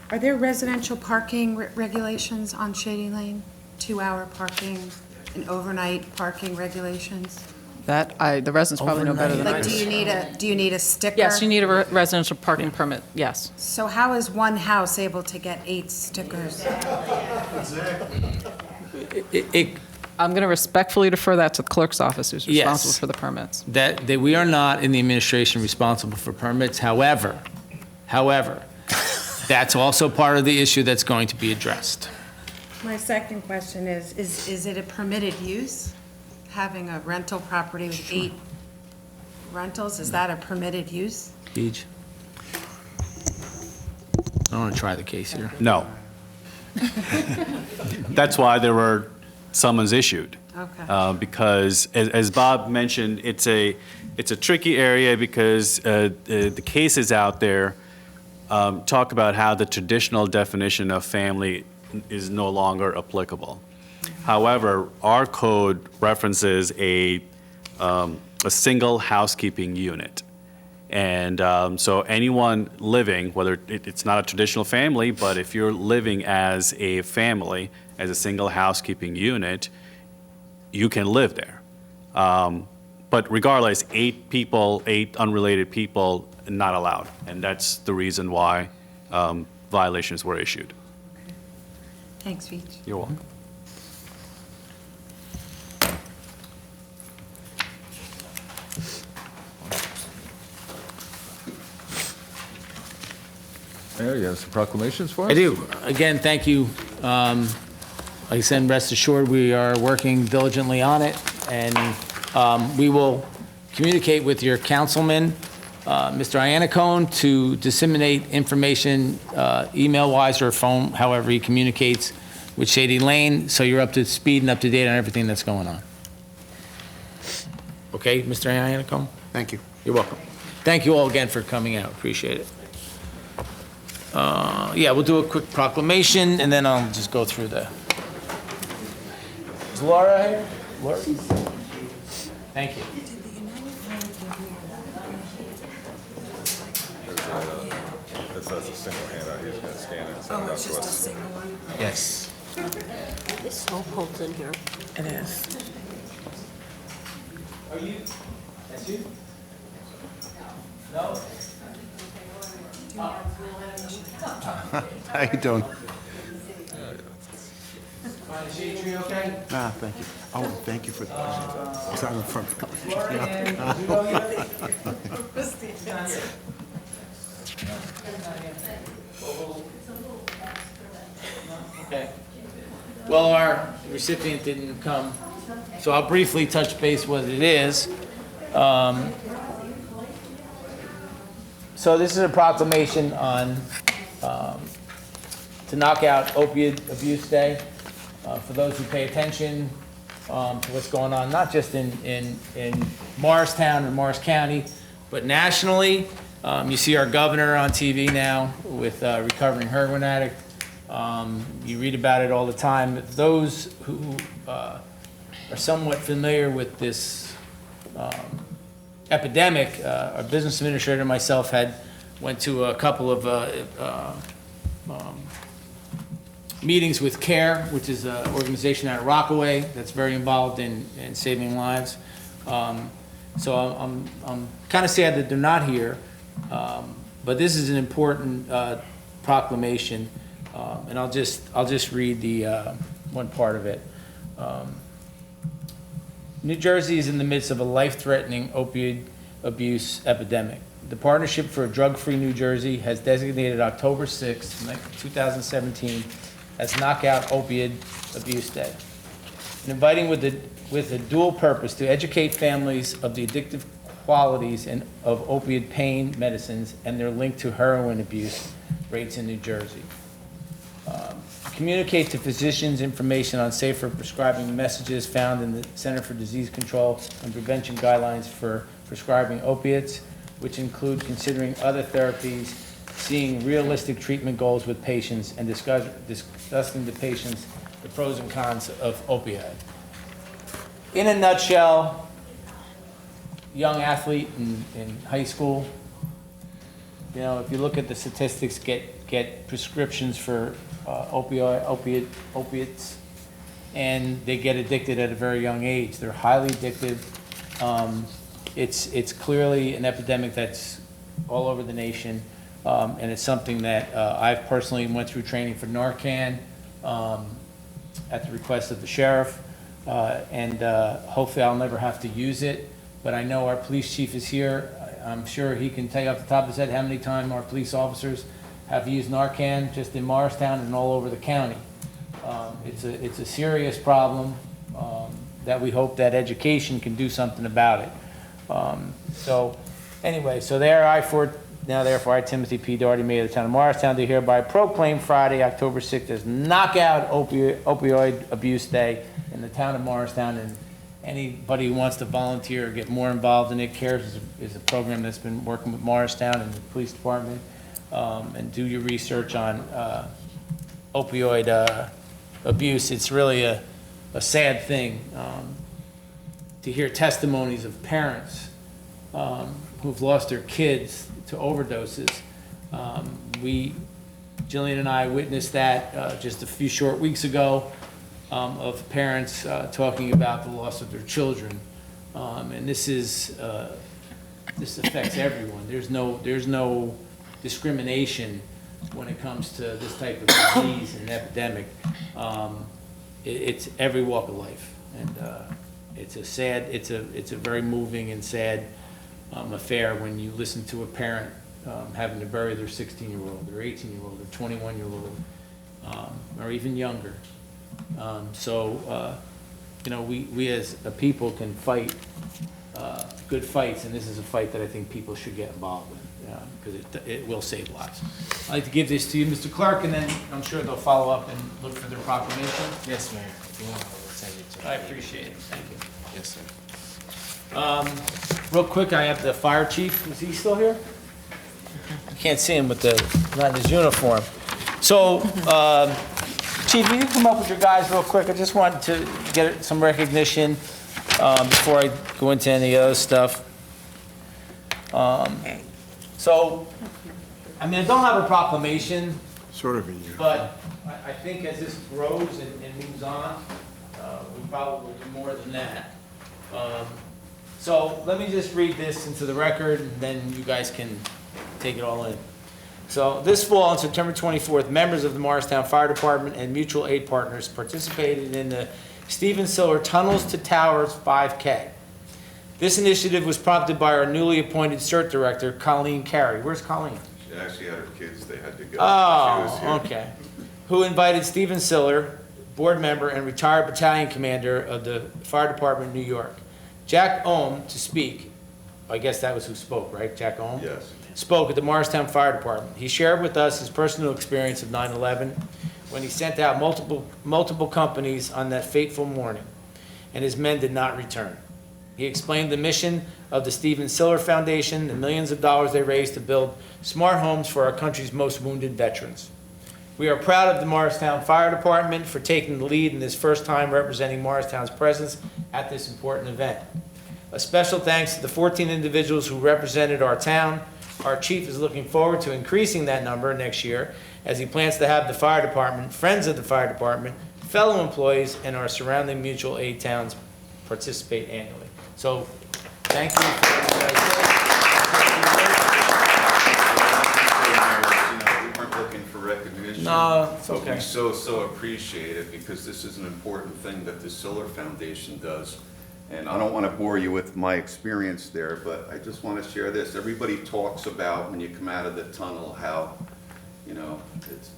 are there residential parking regulations on Shady Lane? 2-hour parking and overnight parking regulations? The residents probably know better than I Like, do. do you need a sticker? Yes, you need a residential parking permit, yes. So how is one house able to get 8 stickers? I'm going to respectfully defer that to the clerk's office, who's Yes. responsible for the permits. That we are not in the administration responsible for permits. However, that's also part of the issue that's going to be addressed. My second question is it a permitted use? Having a rental property with 8 rentals, is that a permitted use? Deej? I don't want to try the case here. No. That's why there were summons issued. Okay. Because, as Bob mentioned, it's a tricky area because the cases out there talk about how the traditional definition of family is no longer applicable. However, our code references a single housekeeping unit. And so anyone living, whether it's not a traditional family, but if you're living as a family, as a single housekeeping unit, you can live there. But regardless, 8 people, 8 unrelated people, not allowed. And that's the reason why violations were issued. Thanks, Reach. You're welcome. Mayor, you have some proclamations for us? I do. Again, thank you. Like I said, rest assured, we are working diligently on it, and we will communicate with your councilman, Mr. Iannacone, to disseminate information email-wise or phone, however he communicates with Shady Lane, so you're up to speed and up to date on everything that's going on. Okay, Mr. Iannacone? Thank you. You're welcome. Thank you all again for coming out. Appreciate it. Yeah, we'll do a quick proclamation, and then I'll just go through the... Is Laura here? Laura? Thank you. That's a single handout. He's going to scan it and send it out to us. Yes. There's smoke holes in here. It is. Are you? That's you? No? How you doing? Tree okay? Ah, thank you. Oh, thank you for the present. I'm in front Okay. Well, our recipient didn't come, so I'll briefly touch base what it is. So this is a proclamation on, to knock out Opioid Abuse Day. For those who pay attention to what's going on, not just in Morristown or Morris County, but nationally. You see our governor on TV now with recovering heroin addict. You read about it all the time. Those who are somewhat familiar with this epidemic, our business administrator and myself went to a couple of meetings with CARE, which is an organization out of Rockaway that's very involved in saving lives. So I'm kind of sad that they're not here, but this is an important proclamation, and I'll just read the one part of it. New Jersey is in the midst of a life-threatening opioid abuse epidemic. The Partnership for a Drug-Free New Jersey has designated October 6, 2017 as Knockout Opioid Abuse Day, and inviting with a dual purpose to educate families of the addictive qualities of opioid pain medicines and their link to heroin abuse rates in New Jersey. Communicate to physicians information on safer prescribing messages found in the Center for Disease Control and Prevention guidelines for prescribing opiates, which include considering other therapies, seeing realistic treatment goals with patients, and discussing to patients the pros and cons of opioid. In a nutshell, young athlete in high school, you know, if you look at the statistics, get prescriptions for opiates, and they get addicted at a very young age. They're highly addictive. It's clearly an epidemic that's all over the nation, and it's something that I've personally went through training for Narcan at the request of the sheriff, and hopefully I'll never have to use it. But I know our police chief is here. I'm sure he can tell you off the top of his head how many times our police officers have used Narcan just in Morristown and all over the county. It's a serious problem that we hope that education can do something about it. So anyway, so therefore I, Timothy P. Doherty, Mayor of the Town of Morristown, do hereby proclaim Friday, October 6th as Knockout Opioid Abuse Day in the Town of Morristown, and anybody who wants to volunteer or get more involved in it, CARES is a program that's been working with Morristown and the police department, and do your research on opioid abuse. It's really a sad thing to hear testimonies of parents who've lost their kids to overdoses. Jillian and I witnessed that just a few short weeks ago, of parents talking about the loss of their children. And this affects everyone. There's no discrimination when it comes to this type of disease and epidemic. It's every walk of life, and it's a very moving and sad affair when you listen to a parent having to bury their 16-year-old, their 18-year-old, their 21-year-old, or even younger. We as a people can fight good fights, and this is a fight that I think people should get involved in, because it will save lives. I'd like to give this to you, Mr. Clerk, and then I'm sure they'll follow up and look for their proclamation. Yes, Mayor. If you want, I will send it to you. I appreciate it. Thank you. Yes, sir. Real quick, I have the fire chief. Is he still here? I can't see him with not in his uniform. So, Chief, will you come up with your guys real quick? I just wanted to get some recognition before I go into any other stuff. I don't have a proclamation. Sort of in you. But I think as this grows and moves on, we probably will do more than that. So let me just read this into the record, and then you guys can take it all in. So this fall, on September 24th, members of the Morristown Fire Department and mutual aid partners participated in the Stephen Siller Tunnels to Towers 5K. This initiative was prompted by our newly appointed CERT director, Colleen Carey. Where's Colleen? She actually had her kids, they had to go. She was Oh, here. okay. Who invited Stephen Siller, board member and retired battalion commander of the Fire Department of New York, Jack Ohm, to speak. I guess that was who spoke, right? Jack Ohm? Yes. Spoke at the Morristown Fire Department. He shared with us his personal experience of 9/11 when he sent out multiple companies on that fateful morning, and his men did not return. He explained the mission of the Stephen Siller Foundation, the millions of dollars they raised to build smart homes for our country's most wounded veterans. We are proud of the Morristown Fire Department for taking the lead in this first time representing Morristown's presence at this important event. A special thanks to the 14 individuals who represented our town. Our chief is looking forward to increasing that number next year as he plans to have the fire department, friends of the fire department, fellow employees, and our surrounding mutual aid towns participate annually. So, thank you for what you guys We weren't looking for recognition. No, it's but okay. we so appreciate it because this is an important thing that the Siller Foundation does. And I don't want to bore you with my experience there, but I just want to share this. Everybody talks about when you come out of the tunnel how,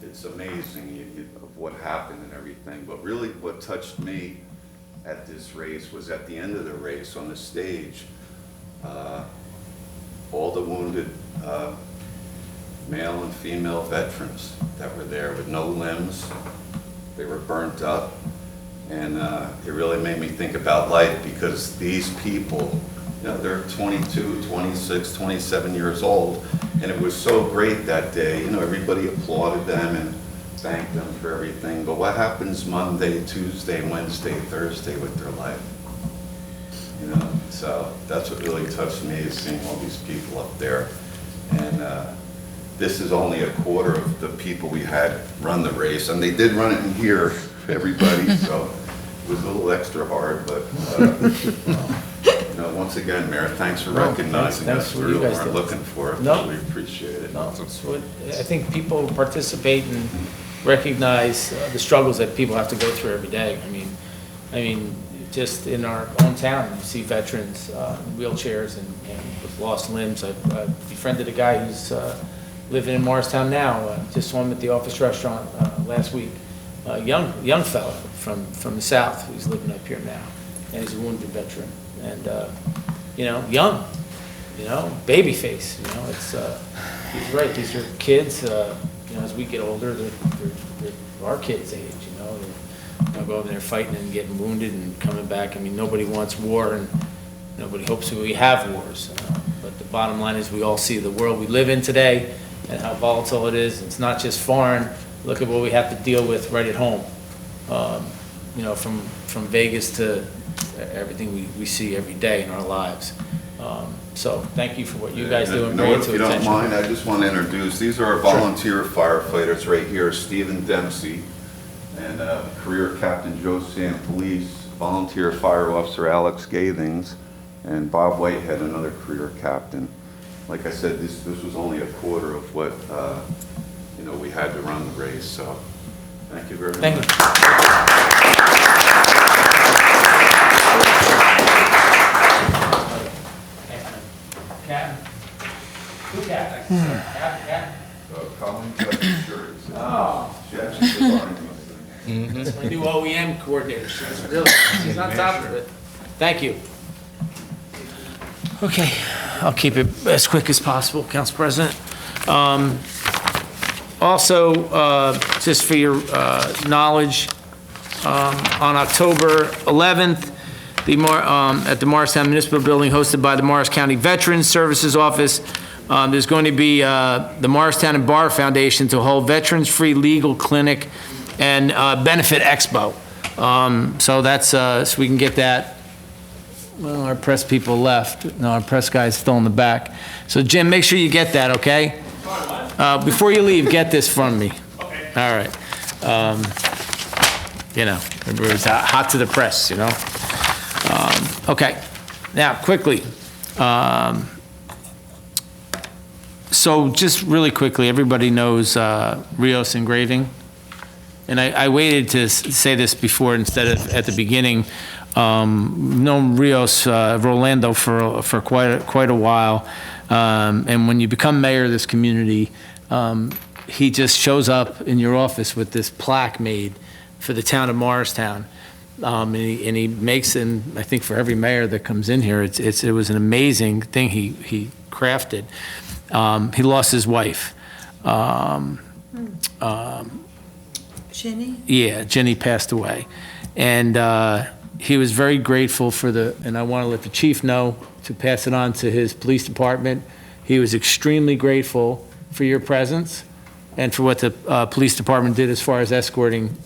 it's amazing of what happened and everything. But really what touched me at this race was at the end of the race on the stage, all the wounded male and female veterans that were there with no limbs. They were burnt up. And it really made me think about life because these people, they're 22, 26, 27 years old. And it was so great that day. Everybody applauded them and thanked them for everything. But what happens Monday, Tuesday, Wednesday, Thursday with their life? So that's what really touched me is seeing all these people up there. And this is only a quarter of the people we had run the race. And they did run it in here, everybody, so it was a little extra hard, but once again, Mayor, thanks for recognizing us. We really weren't looking for it, but we appreciate it. No, I think people participate and recognize the struggles that people have to go through every day. I mean, just in our own town, you see veterans in wheelchairs and with lost limbs. I've befriended a guy who's living in Morristown now. Just saw him at the Office Restaurant last week. A young fella from the South who's living up here now, and he's a wounded veteran. And young, baby face. It's he's right. These are kids. As we get older, they're our kids' age. They'll go over there fighting and getting wounded and coming back. Nobody wants war, and nobody hopes we have wars. But the bottom line is, we all see the world we live in today and how volatile it is. It's not just foreign. Look at what we have to deal with right at home. From Vegas to everything we see every day in our lives. So thank you for what you guys do and bring it to If you don't attention. mind, I just want to introduce, these are our volunteer firefighters right here, Stephen Dempsey, and career Captain Joe Sam Police, volunteer fire officer Alex Gathings, and Bob Whitehead, another career captain. Like I said, this was only a quarter of what, you know, we had to run the race, so thank you very much. Captain. Who captain? Captain. Colleen got insurance. Oh. She actually did our That's my new OEM coordinator. She's on top of it. Thank you. Okay, I'll keep it as quick as possible, Council President. Also, just for your knowledge, on October 11th, at the Morristown Municipal Building hosted by the Morris County Veterans Services Office, there's going to be the Morristown and Bar Foundation to hold veterans-free legal clinic and benefit expo. So that's, so we can get that. Well, our press people left. No, our press guy's still in the back. So Jim, make sure you get that, okay? Before you leave, get this from me. Okay. All right. You know, everybody's hot to the press, you know? Okay. Now, quickly. So just really quickly, everybody knows Rios Engraving. And I waited to say this before instead of at the beginning. Known Rios Rolando for quite a while. And when you become mayor of this community, he just shows up in your office with this plaque made for the town of Morristown. And he makes, and I think for every mayor that comes in here, it was an amazing thing he crafted. He lost his wife. Jenny? Yeah, Jenny passed away. And he was very grateful for and I want to let the chief know to pass it on to his police department. He was extremely grateful for your presence and for what the police department did as far as escorting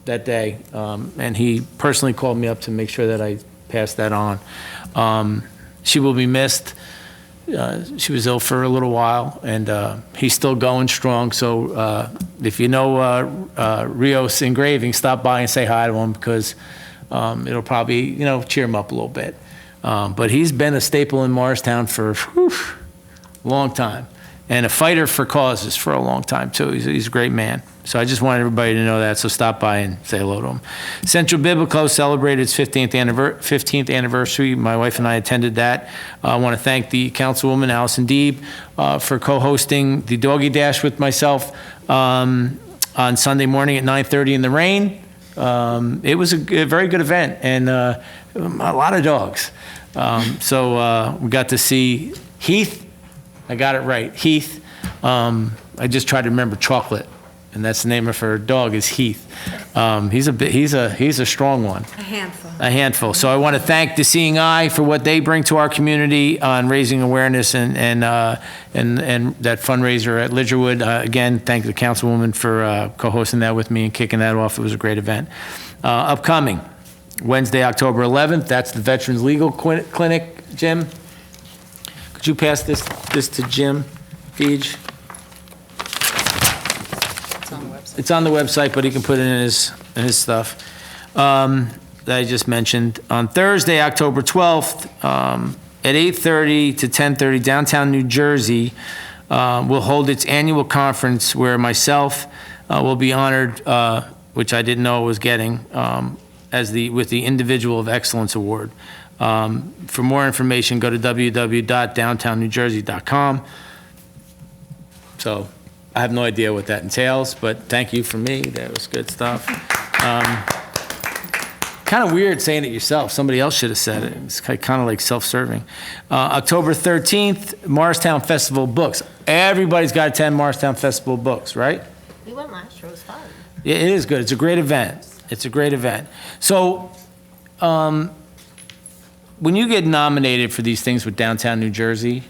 that day. And he personally called me up to make sure that I passed that on. She will be missed. She was ill for a little while, and he's still going strong. So if you know Rios Engraving, stop by and say hi to him, because it'll probably, you know, cheer him up a little bit. But he's been a staple in Morristown for a long time, and a fighter for causes for a long time, too. He's a great man. So I just wanted everybody to know that, so stop by and say hello to him. Central Biblical celebrated its 15th anniversary. My wife and I attended that. I want to thank the Councilwoman, Allison Deeb, for co-hosting the Doggy Dash with myself on Sunday morning at 9:30 in the rain. It was a very good event, and a lot of dogs. So we got to see Heath. I got it right, Heath. I just tried to remember Chocolate, and that's the name of her dog is Heath. He's a strong one. A handful. A handful. So I want to thank the Seeing Eye for what they bring to our community on raising awareness and that fundraiser at Lidgerwood. Again, thank the councilwoman for co-hosting that with me and kicking that off. It was a great event. Upcoming Wednesday, October 11th. That's the Veterans Legal Clinic. Jim, could you pass this to Jim Deej? It's on the website, but he can put it in his stuff that I just mentioned. On Thursday, October 12th, at 8:30 to 10:30, downtown New Jersey will hold its annual conference where myself will be honored, which I didn't know I was getting, with the Individual of Excellence Award. For more information, go to www.downtownnewjersey.com. So I have no idea what that entails, but thank you for me. That was good stuff. Kind of weird saying it yourself. Somebody else should have said it. It's kind of like self-serving. October 13th, Morristown Festival of Books. Everybody's got to attend Morristown Festival of Books, right? We went last year, it was fun. Yeah, it is good. It's a great event. It's a great event. So when you get nominated for these things with Downtown New Jersey,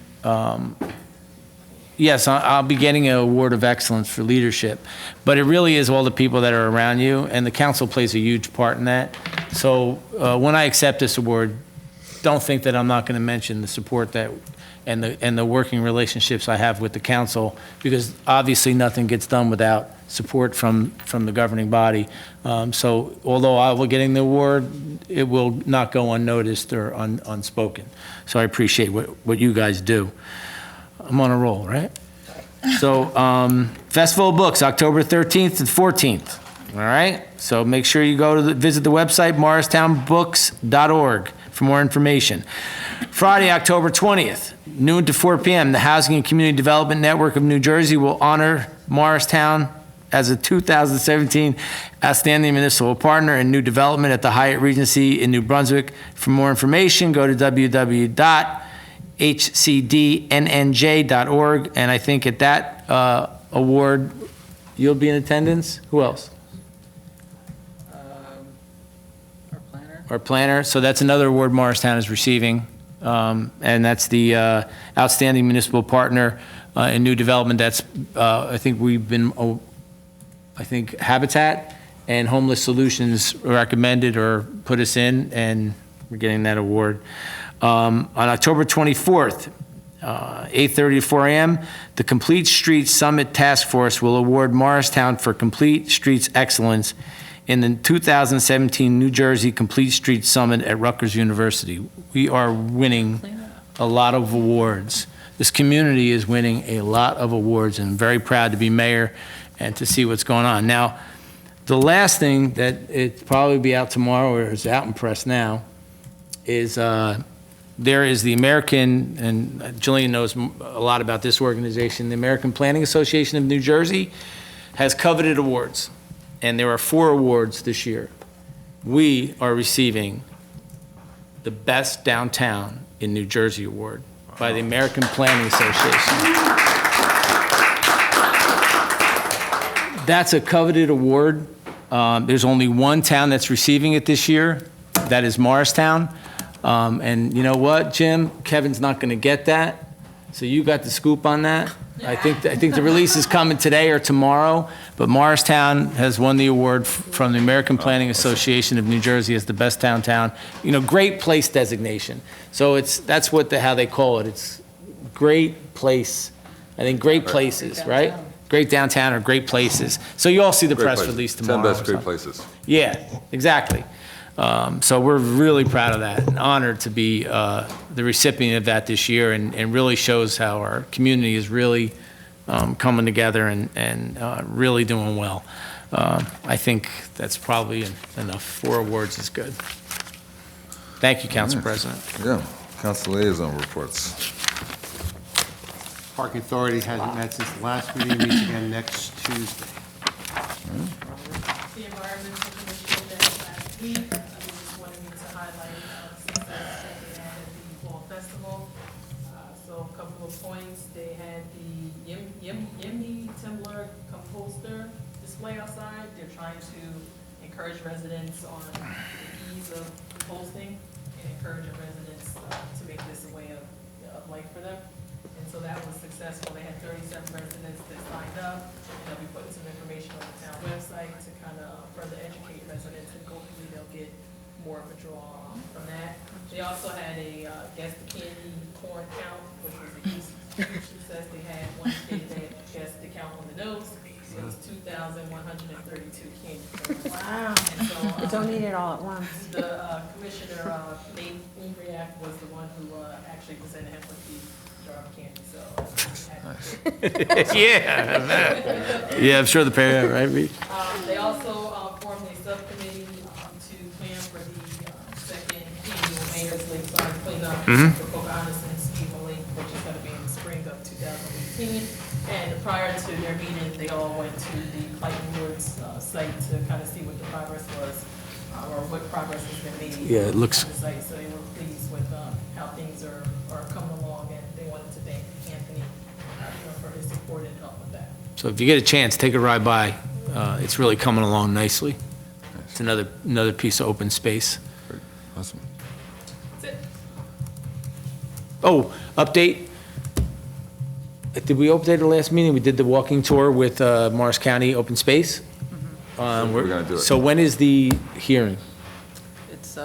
yes, I'll be getting an award of excellence for leadership, but it really is all the people that are around you, and the council plays a huge part in that. So when I accept this award, don't think that I'm not going to mention the support that and the working relationships I have with the council, because obviously nothing gets done without support from the governing body. So although I will getting the award, it will not go unnoticed or unspoken. So I appreciate what you guys do. I'm on a roll, right? So Festival of Books, October 13th to 14th. All right? So make sure you go to visit the website, morristownbooks.org, for more information. Friday, October 20th, noon to 4 p.m., the Housing and Community Development Network of New Jersey will honor Morristown as a 2017 Outstanding Municipal Partner in New Development at the Hyatt Regency in New Brunswick. For more information, go to www.hcdnnj.org. And I think at that award, you'll be in attendance. Who else? Our planner. So that's another award Morristown is receiving. And that's the Outstanding Municipal Partner in New Development. That's, I think we've been, I think Habitat and Homeless Solutions recommended or put us in, and we're getting that award. On October 24th, 8:30 to 4 a.m., the Complete Streets Summit Task Force will award Morristown for Complete Streets Excellence in the 2017 New Jersey Complete Streets Summit at Rutgers University. We are winning a lot of awards. This community is winning a lot of awards, and I'm very proud to be mayor and to see what's going on. Now, the last thing that it probably be out tomorrow, or is out in press now, is there is the American, and Jillian knows a lot about this organization, the American Planning Association of New Jersey has coveted awards, and there are 4 awards this year. We are receiving the Best Downtown in New Jersey award by the American Planning Association. That's a coveted award. There's only one town that's receiving it this year. That is Morristown. And you know what, Jim? Kevin's not going to get that. So you got the scoop on that. I think the release is coming today or tomorrow. But Morristown has won the award from the American Planning Association of New Jersey as the best downtown. You know, great place designation. So that's how they call it. It's great place. I think great places, right? Great downtown or great places. So you all see the press release tomorrow. 10 best great places. Yeah, exactly. So we're really proud of that and honored to be the recipient of that this year, and really shows how our community is really coming together and really doing well. I think that's probably enough. 4 awards is good. Thank you, Council President. Yeah, Council Liaison reports. Parking Authority hasn't met since the last meeting, meets again next Tuesday. The Environmental Commission met last week. I just wanted me to highlight success that they had at the Fall Festival. So a couple of points, they had the Yimby Timber Composter display outside. They're trying to encourage residents on the ease of composting and encouraging residents to make this a way of life for them. And so that was successful. They had 37 residents that signed up. And they'll be putting some information on the town website to kind of further educate residents, and hopefully they'll get more of a draw from that. They also had a guess the candy corn count, which was a huge success. They had one kid that guessed the count on the nose. It was 2,132 candy corns. Wow. And so, Don't eat it all at once. The commissioner, Nate Ubriac, was the one who actually presented him with the jar of candy, so. Yeah, I'm sure the parent, right? They also formed a subcommittee to plan for the second annual Mayor's Lakeside Cleanup for Pocahontas and Steven Lake, which is going to be in the spring of 2018. And prior to their meeting, they all went to the Clayton Woods site to kind of see what the progress was, or what progress has been made. Yeah, it looks- on the site. So they were pleased with how things are coming along, and they wanted to thank Anthony for his support and help with that. So if you get a chance, take a ride by. It's really coming along nicely. It's another piece of open space. Awesome. That's it. Oh, update. Did we update the last meeting? We did the walking tour with Morris County Open Space. We're gonna do it. So when is the hearing? It's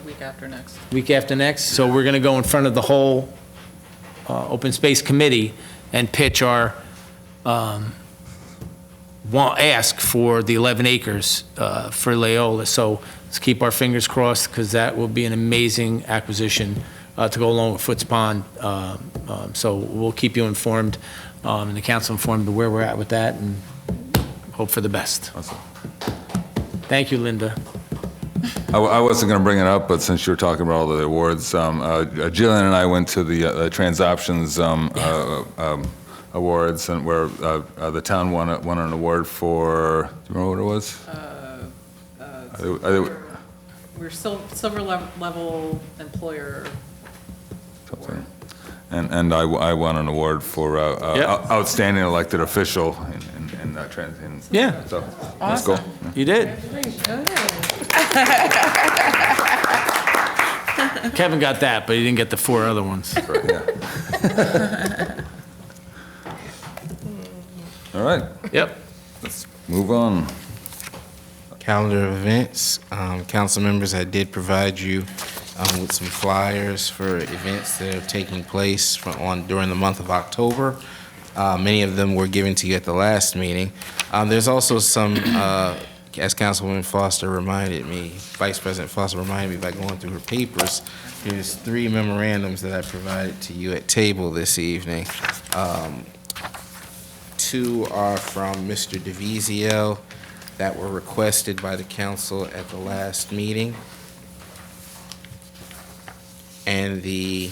week after next. Week after next? So we're going to go in front of the whole Open Space Committee and pitch our ask for the 11 acres for Leola. So let's keep our fingers crossed, because that will be an amazing acquisition to go along with Foots Pond. So we'll keep you informed, and the council informed of where we're at with that, and hope for the best. Thank you, Linda. I wasn't going to bring it up, but since you're talking about all the awards, Jillian and I went to the Transoptions Awards, and where the town won an award for, do you remember what it was? We're silver level employer. Something. And I won an award for outstanding elected official in that trans. Yeah. So let's go. You did. Kevin got that, but he didn't get the 4 other ones. All right. Yep. Let's move on. Calendar of events. Council members, I did provide you with some flyers for events that are taking place during the month of October. Many of them were given to you at the last meeting. There's also some, as Councilwoman Foster reminded me, Vice President Foster reminded me by going through her papers, there's 3 memorandums that I provided to you at table this evening. 2 are from Mr. DeVizio that were requested by the council at the last meeting. And the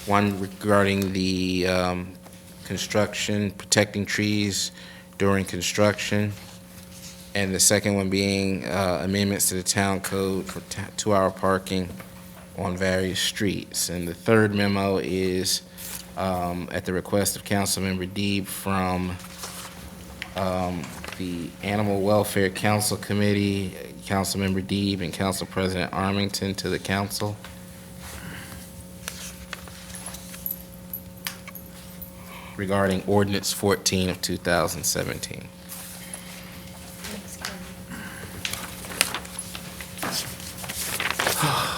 one regarding the construction, protecting trees during construction. And the second one being amendments to the town code for 2-hour parking on various streets. And the third memo is at the request of Councilmember Deeb from the Animal Welfare Council Committee, Councilmember Deeb and Council President Armington to the council. Regarding Ordinance 14 of 2017.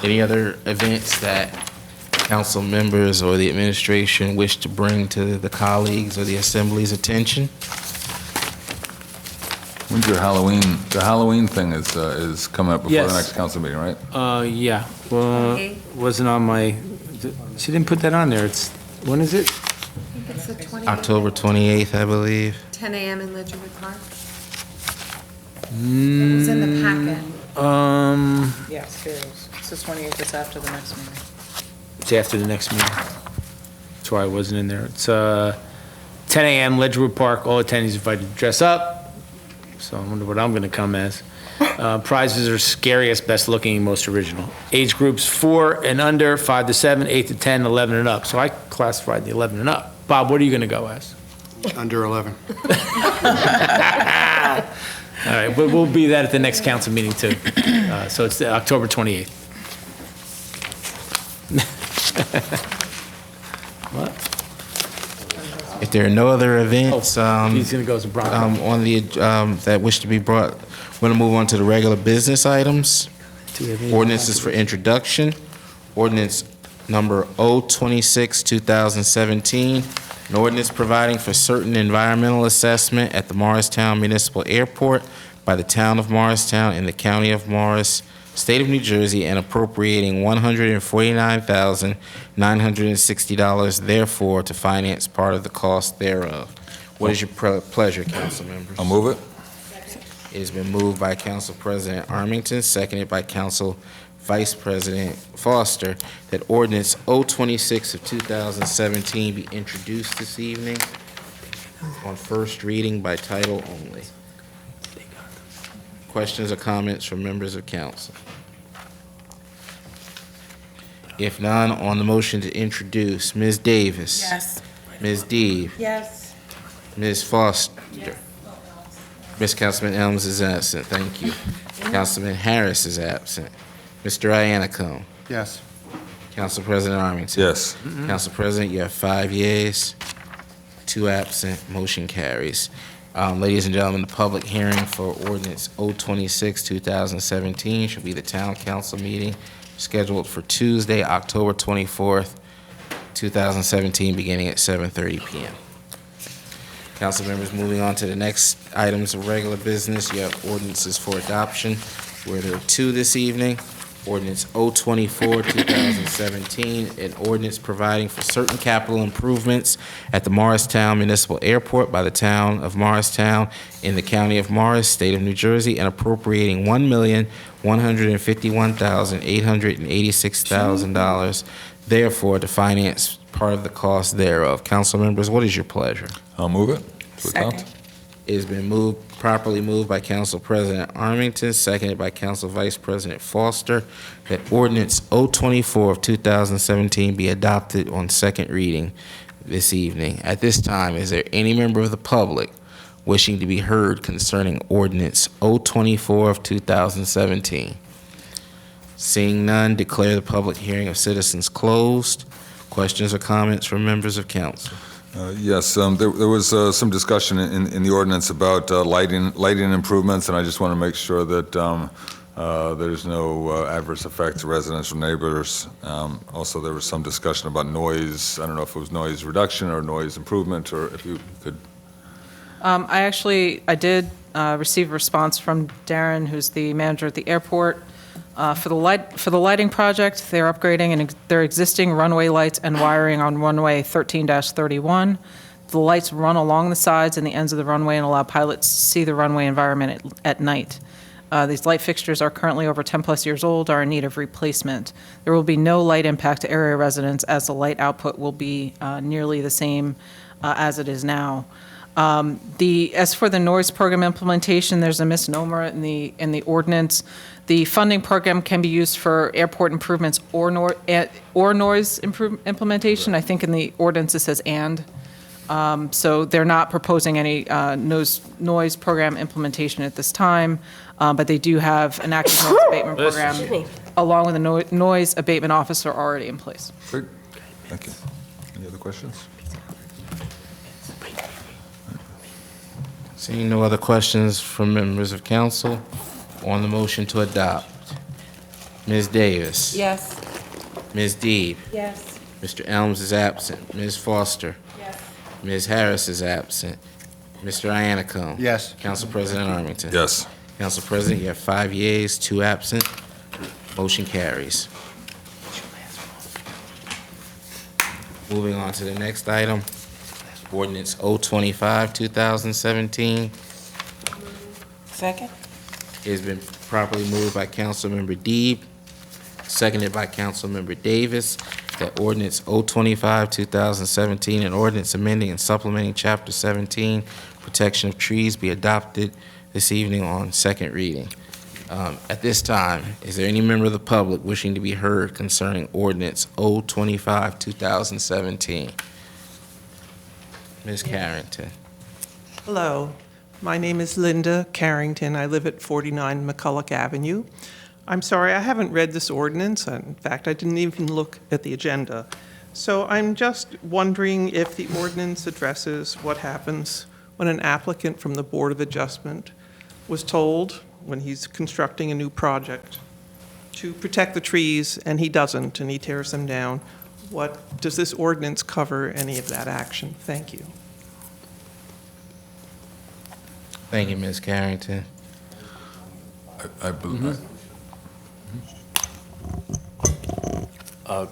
Any other events that council members or the administration wish to bring to the colleagues or the assembly's attention? When's your Halloween? The Halloween thing is coming up before Yes. the next council meeting, right? Yeah. Well, wasn't on my, she didn't put that on there. When is it? It's the 20th. October 28th, I believe. 10 a.m. in Ledgerwood Park. It was in the packet. Yes, here it is. It's the 28th, it's after the next meeting. It's after the next meeting. That's why I wasn't in there. It's 10 a.m., Ledgewood Park, all attendees invited to dress up. So I wonder what I'm going to come as. Prizes are scariest, best looking, most original. Age groups 4 and under, 5 to 7, 8 to 10, 11 and up. So I classified the 11 and up. Bob, what are you going to go as? Under 11. All right, but we'll be that at the next council meeting too. So it's October 28th. What? If there are no other events He's going to go as a Bronco. on the that wish to be brought, we're going to move on to the regular business items. Ordinances for introduction. Ordinance number 026, 2017. An ordinance providing for certain environmental assessment at the Morristown Municipal Airport by the town of Morristown in the county of Morris, state of New Jersey, and appropriating $149,960 therefore to finance part of the cost thereof. What is your pleasure, council members? I'll move it. It has been moved by Council President Armington, seconded by Council Vice President Foster, that ordinance 026 of 2017 be introduced this evening on first reading by title only. Questions or comments from members of council? If none, on the motion to introduce, Ms. Davis. Yes. Ms. Deeb. Yes. Ms. Foster. Ms. Councilman Elms is absent, thank you. Councilman Harris is absent. Mr. Iannicone. Yes. Council President Armington. Yes. Council President, you have 5 yeas, 2 absent, motion carries. Ladies and gentlemen, the public hearing for ordinance 026, 2017 shall be the town council meeting scheduled for Tuesday, October 24th, 2017, beginning at 7:30 p.m. Council members, moving on to the next items of regular business, you have ordinances for adoption, where there are two this evening. Ordinance 024, 2017, an ordinance providing for certain capital improvements at the Morristown Municipal Airport by the town of Morristown in the county of Morris, state of New Jersey, and appropriating $1,151,886,000, therefore, to finance part of the cost thereof. Council members, what is your pleasure? I'll move it to adopt. It has been properly moved by Council President Armington, seconded by Council Vice President Foster, that ordinance 024 of 2017 be adopted on second reading this evening. At this time, is there any member of the public wishing to be heard concerning ordinance 024 of 2017? Seeing none, declare the public hearing of citizens closed. Questions or comments from members of council? Yes, there was some discussion in the ordinance about lighting improvements, and I just want to make sure that there's no adverse effect to residential neighbors. Also, there was some discussion about noise. I don't know if it was noise reduction or noise improvement, or if you could. I did receive a response from Darren, who's the manager at the airport. For the lighting project, they're upgrading their existing runway lights and wiring on runway 13-31. The lights run along the sides and the ends of the runway and allow pilots to see the runway environment at night. These light fixtures are currently over 10+ years old, are in need of replacement. There will be no light impact to area residents, as the light output will be nearly the same as it is now. As for the noise program implementation, there's a misnomer in the ordinance. The funding program can be used for airport improvements or noise implementation. I think in the ordinance it says and. So they're not proposing any noise program implementation at this time, but they do have an active noise abatement program along with a noise abatement officer already in place. Great, thank you. Any other questions? Seeing no other questions from members of council, on the motion to adopt. Ms. Davis? Yes. Ms. Deeb? Yes. Mr. Elms is absent. Ms. Foster? Yes. Ms. Harris is absent. Mr. Iannicone? Yes. Council President Armington? Yes. Council President, you have 5 yeas, 2 absent. Motion carries. Moving on to the next item, ordinance 025, 2017. Second? It has been properly moved by Councilmember Deeb, seconded by Councilmember Davis, that ordinance 025, 2017, an ordinance amending and supplementing Chapter 17, Protection of Trees, be adopted this evening on second reading. At this time, is there any member of the public wishing to be heard concerning ordinance 025, 2017? Ms. Carrington. Hello, my name is Linda Carrington. I live at 49 McCulloch Avenue. I'm sorry, I haven't read this ordinance. In fact, I didn't even look at the agenda. So I'm just wondering if the ordinance addresses what happens when an applicant from the Board of Adjustment was told when he's constructing a new project to protect the trees, and he doesn't, and he tears them down. Does this ordinance cover any of that action? Thank you. Thank you, Ms. Carrington. I believe.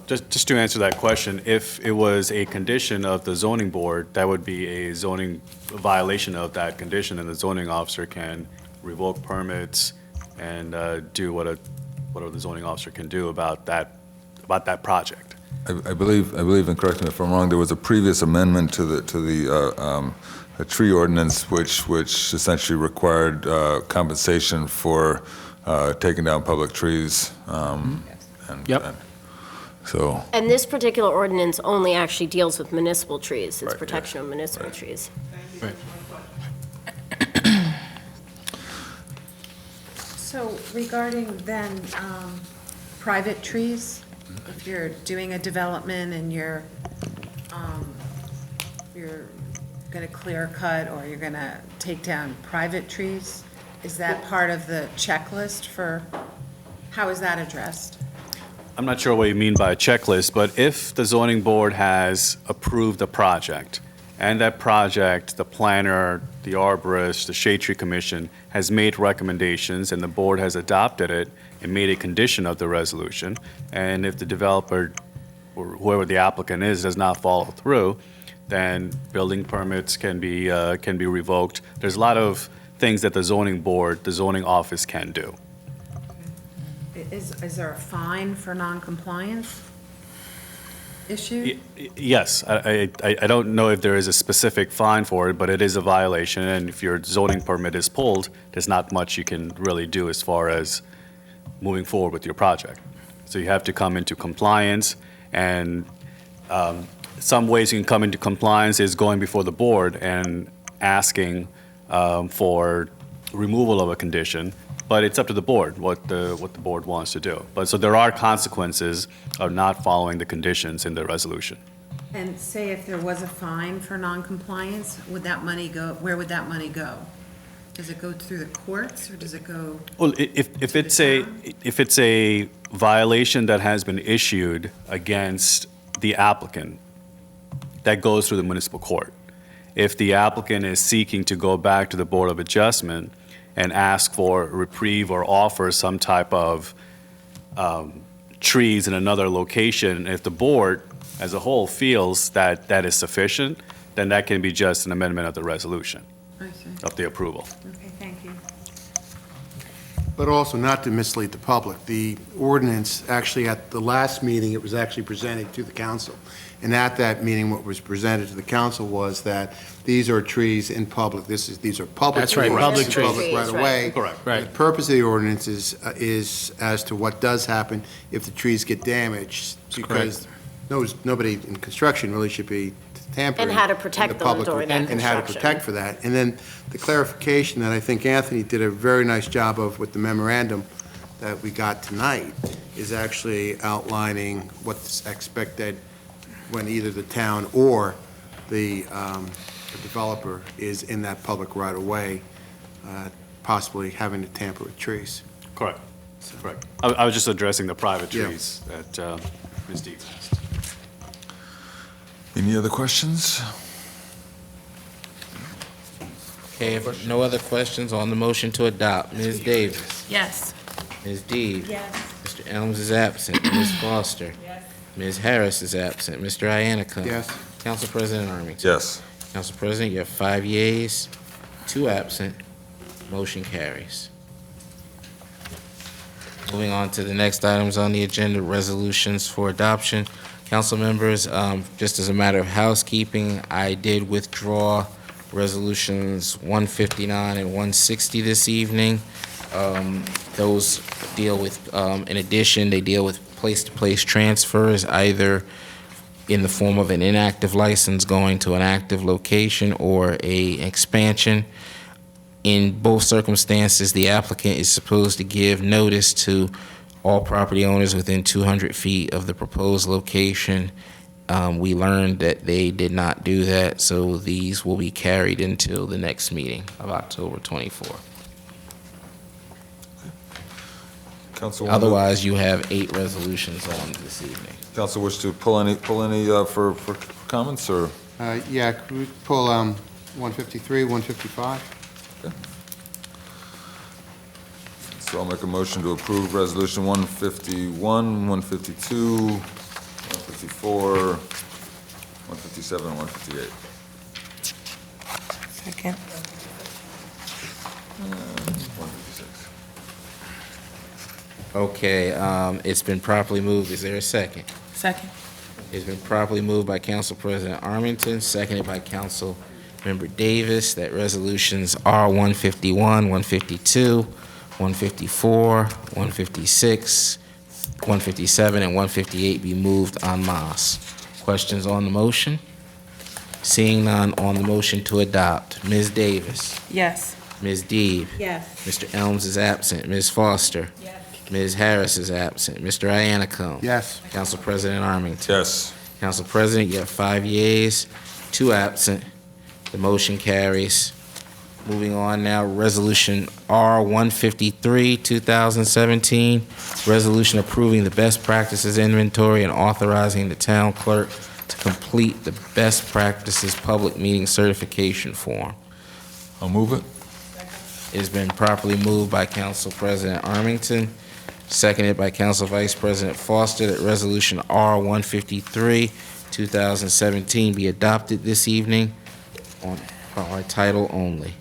Just to answer that question, if it was a condition of the zoning board, that would be a zoning violation of that condition, and the zoning officer can revoke permits and do whatever the zoning officer can do about that project. I believe, and correct me if I'm wrong, there was a previous amendment to the tree ordinance, which essentially required compensation for taking down public trees. Yep. So. And this particular ordinance only actually deals with municipal trees. It's protection of municipal trees. Right. So regarding then, private trees, if you're doing a development and you're gonna clear cut or you're gonna take down private trees, is that part of the checklist for, how is that addressed? I'm not sure what you mean by a checklist, but if the zoning board has approved a project and that project, the planner, the arborist, the Shade Tree Commission has made recommendations, and the board has adopted it and made a condition of the resolution. And if the developer, or whoever the applicant is, does not follow through, then building permits can be revoked. There's a lot of things that the zoning board, the zoning office can do. Is there a fine for noncompliance issue? Yes, I don't know if there is a specific fine for it, but it is a violation, and if your zoning permit is pulled, there's not much you can really do as far as moving forward with your project. So you have to come into compliance, and some ways you can come into compliance is going before the board and asking for removal of a condition, but it's up to the board what the board wants to do. But so there are consequences of not following the conditions in the resolution. And say if there was a fine for noncompliance, would that money go, where would that money go? Does it go through the courts, or does it go? Well, if it's a violation that has been issued against the applicant, that goes through the municipal court. If the applicant is seeking to go back to the Board of Adjustment and ask for reprieve or offer some type of trees in another location, if the board as a whole feels that that is sufficient, then that can be just an amendment of the resolution, of the approval. Okay, thank you. But also, not to mislead the public, the ordinance, actually, at the last meeting, it was actually presented to the council. And at that meeting, what was presented to the council was that these are trees in public. These are public. That's right, trees, public trees. Public right away. Correct. The purpose of the ordinance is as to what does happen if the trees get damaged, because nobody in construction really should be tampering. And how to protect in the them public during that And how to construction. protect for that. And then the clarification that I think Anthony did a very nice job of with the memorandum that we got tonight is actually outlining what's expected when either the town or the developer is in that public right-of-way, possibly having to tamper with trees. Correct. Correct. I was just addressing the private Yeah. trees that Ms. Deeds asked. Any other questions? Okay, if no other questions on the motion to adopt, Ms. Davis? Yes. Ms. Deeb? Yes. Mr. Elms is absent. Ms. Foster? Yes. Ms. Harris is absent. Mr. Iannicone? Yes. Council President Armington? Yes. Council President, you have 5 yeas, 2 absent. Motion carries. Moving on to the next items on the agenda, resolutions for adoption. Council members, just as a matter of housekeeping, I did withdraw resolutions 159 and 160 this evening. Those deal with, in addition, they deal with place-to-place transfers, either in the form of an inactive license going to an active location or an expansion. In both circumstances, the applicant is supposed to give notice to all property owners within 200 feet of the proposed location. We learned that they did not do that, so these will be carried until the next meeting of October 24. Council. Otherwise, you have 8 resolutions on this evening. Council wish to pull any for comments, or? Yeah, could we pull 153, 155? So I'll make a motion to approve Resolution 151, 152, 154, 157, and 158. Second. And 156. Okay, it's been properly moved. Is there a second? Second. It's been properly moved by Council President Armington, seconded by Council Member Davis, that resolutions R 151, 152, 154, 156, 157, and 158 be moved en masse. Questions on the motion? Seeing none on the motion to adopt. Ms. Davis? Yes. Ms. Deeb? Yes. Mr. Elms is absent. Ms. Foster? Yes. Ms. Harris is absent. Mr. Iannicone? Yes. Council President Armington? Yes. Council President, you have 5 yeas, 2 absent. The motion carries. Moving on now, Resolution R 153, 2017, resolution approving the best practices inventory and authorizing the town clerk to complete the best practices public meeting certification form. I'll move it. It's been properly moved by Council President Armington, seconded by Council Vice President Foster, that Resolution R-153, 2017 be adopted this evening by title only.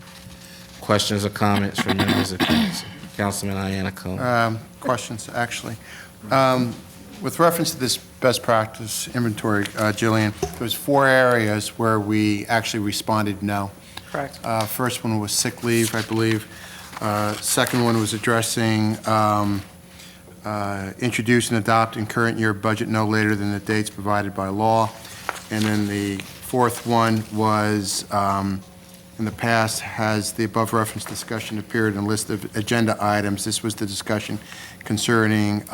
Questions or comments from members of council? Councilman Iannaccone. Questions, actually. With reference to this best practice inventory, Jillian, there was 4 areas where we actually responded no. Correct. First one was sick leave, I believe. Second one was addressing introduce and adopt in current year budget no later than the dates provided by law. And then the fourth one was, in the past, has the above referenced discussion appeared in a list of agenda items. This was the discussion concerning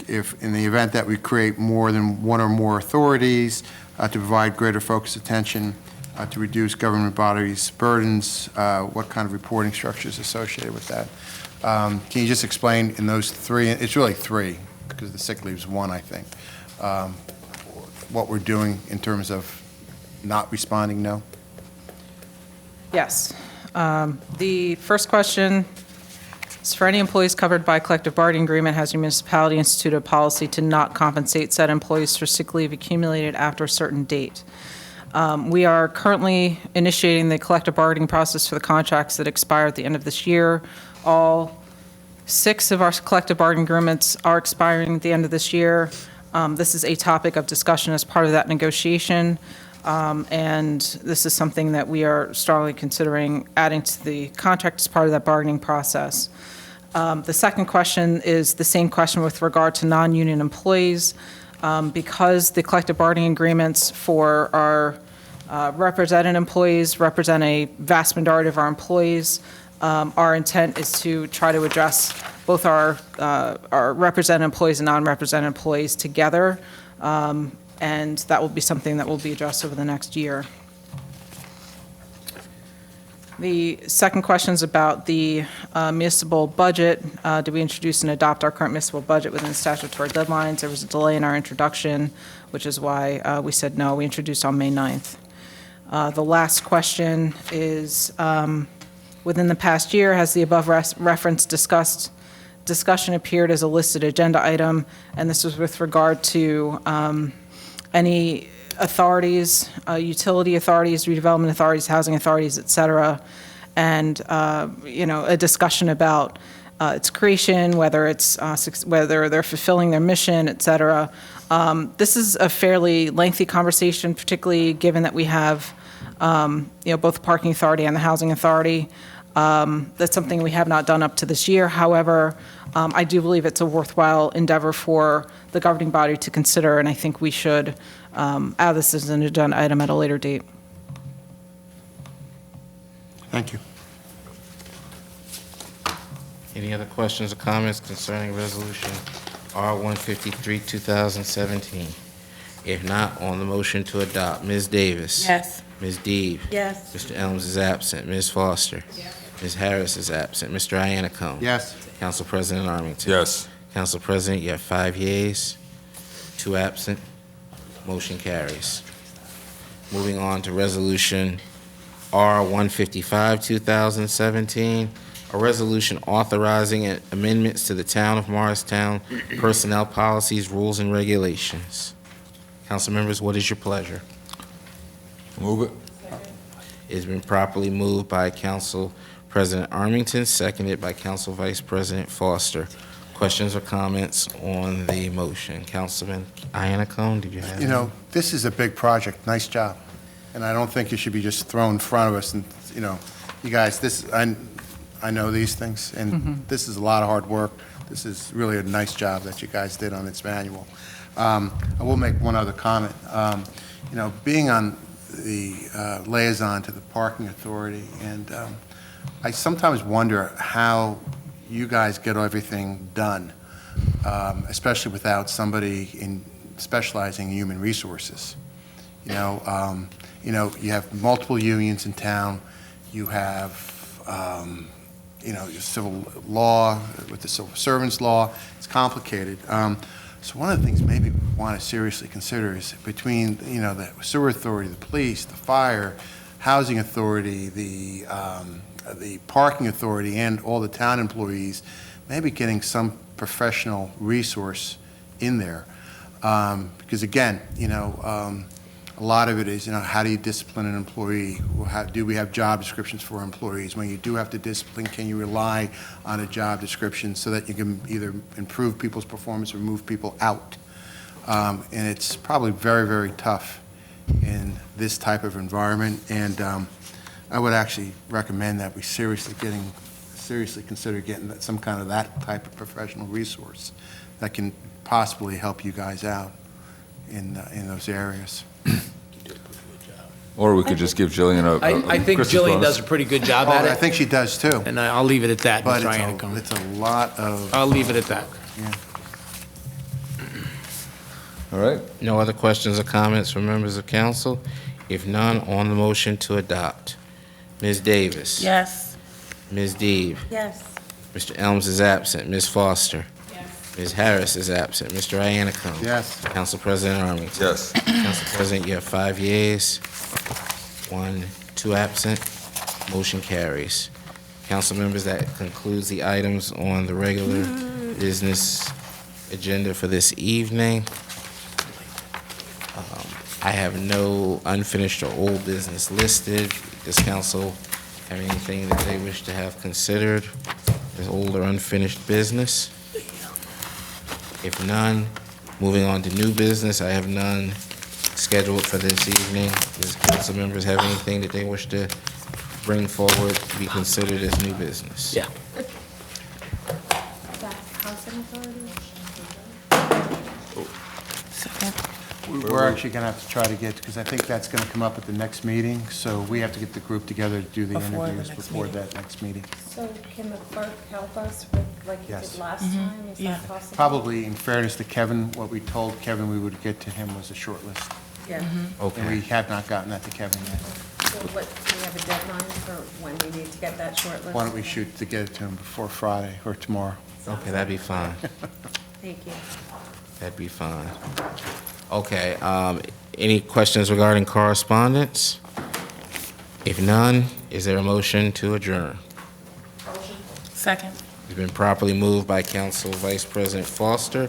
if, in the event that we create more than one or more authorities, to provide greater focus attention, to reduce government bodies' burdens, what kind of reporting structure is associated with that. Can you just explain in those 3, it's really 3, because the sick leave is 1, I think, what we're doing in terms of not responding no? Yes. The first question is, for any employees covered by collective bargaining agreement, has your municipality instituted a policy to not compensate said employees for sick leave accumulated after a certain date? We are currently initiating the collective bargaining process for the contracts that expire at the end of this year. All 6 of our collective bargaining agreements are expiring at the end of this year. This is a topic of discussion as part of that negotiation, and this is something that we are strongly considering adding to the contract as part of that bargaining process. The second question is the same question with regard to non-union employees. Because the collective bargaining agreements for our represented employees represent a vast majority of our employees, our intent is to try to address both our represented employees and non-represented employees together, and that will be something that will be addressed over the next year. The second question is about the municipal budget. Do we introduce and adopt our current municipal budget within statutory deadlines? There was a delay in our introduction, which is why we said no. We introduced on May 9th. The last question is, within the past year, has the above reference discussion appeared as a listed agenda item? And this was with regard to any authorities, utility authorities, redevelopment authorities, housing authorities, et cetera, and a discussion about its creation, whether they're fulfilling their mission, et cetera. This is a fairly lengthy conversation, particularly given that we have both the parking authority and the housing authority. That's something we have not done up to this year. However, I do believe it's a worthwhile endeavor for the governing body to consider, and I think we should add this as an agenda item at a later date. Thank you. Any other questions or comments concerning Resolution R-153, 2017? If not, on the motion to adopt, Ms. Davis? Yes. Ms. Deeb? Yes. Mr. Elms is absent. Ms. Foster? Yes. Ms. Harris is absent. Mr. Iannaccone? Yes. Council President Armington? Yes. Council President, you have 5 yeas, 2 absent. Motion carries. Moving on to Resolution R-155, 2017, a resolution authorizing amendments to the Town of Morristown Personnel Policies, Rules, and Regulations. Council members, what is your pleasure? Move it. It's been properly moved by Council President Armington, seconded by Council Vice President Foster. Questions or comments on the motion? Councilman Iannaccone, did you have? This is a big project. Nice job. And I don't think it should be just thrown in front of us. And, you guys, I know these things, and this is a lot of hard work. This is really a nice job that you guys did on this manual. I will make one other comment. Being on the liaison to the parking authority, and I sometimes wonder how you guys get everything done, especially without somebody specializing in human resources. You have multiple unions in town. You have, your civil law with the civil servants law. It's complicated. So one of the things maybe want to seriously consider is between, the sewer authority, the police, the fire, housing authority, the parking authority, and all the town employees, maybe getting some professional resource in there. Because again, a lot of it is, how do you discipline an employee? Do we have job descriptions for employees? When you do have to discipline, can you rely on a job description so that you can either improve people's performance or move people out? And it's probably very, very tough in this type of environment. And I would actually recommend that we seriously consider getting some kind of that type of professional resource that can possibly help you guys out in those areas. Or we could just give Jillian a I think Christmas Jillian bonus. does a pretty good job at it. I think she does too. And I'll leave it at that, But Mr. Iannacone. it's a lot of. I'll leave it at that. All right. No other questions or comments from members of council? If none, on the motion to adopt. Ms. Davis? Yes. Ms. Deeb? Yes. Mr. Elms is absent. Ms. Foster? Ms. Harris is absent. Mr. Iannacone? Yes. Council President Arlington? Yes. Council President, you have 5 yeas, 2 absent. Motion carries. Council members, that concludes the items on the regular business agenda for this evening. I have no unfinished or old business listed. Does council have anything that they wish to have considered as old or unfinished business? If none, moving on to new business, I have none scheduled for this evening. Does council members have anything that they wish to bring forward to be considered as new business? Yeah. We're actually going to have to try to get, because I think that's going to come up at the next meeting, so we have to get the group together to do the Before the interviews next before meeting. that next meeting. So can the clerk help us with, like you Yes. did last time? Is that possible? Probably, in fairness to Kevin, what we told Kevin we would get to him was a short list. Yeah. Okay. And we have not gotten that to Kevin yet. So what, do we have a deadline for when we need to get that short list? Why don't we shoot to get it to him before Friday or tomorrow? Okay, that'd be fine. Thank you. That'd be fine. Okay, any questions regarding correspondence? If none, is there a motion to adjourn? Second. It's been properly moved by Council Vice President Foster,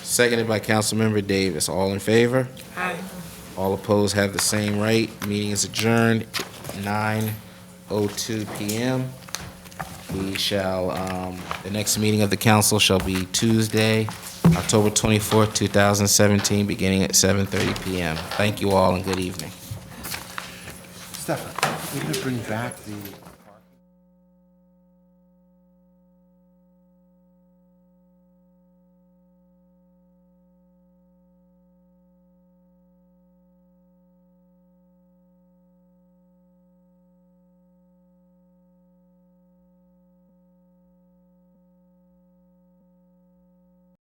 seconded by Councilmember Davis. All in favor? Aye. All opposed have the same right. Meeting is adjourned, 9:02 p.m. We shall, the next meeting of the council shall be Tuesday, October 24th, 2017, beginning at 7:30 p.m. Thank you all and good evening. Stefan, we're going to bring back the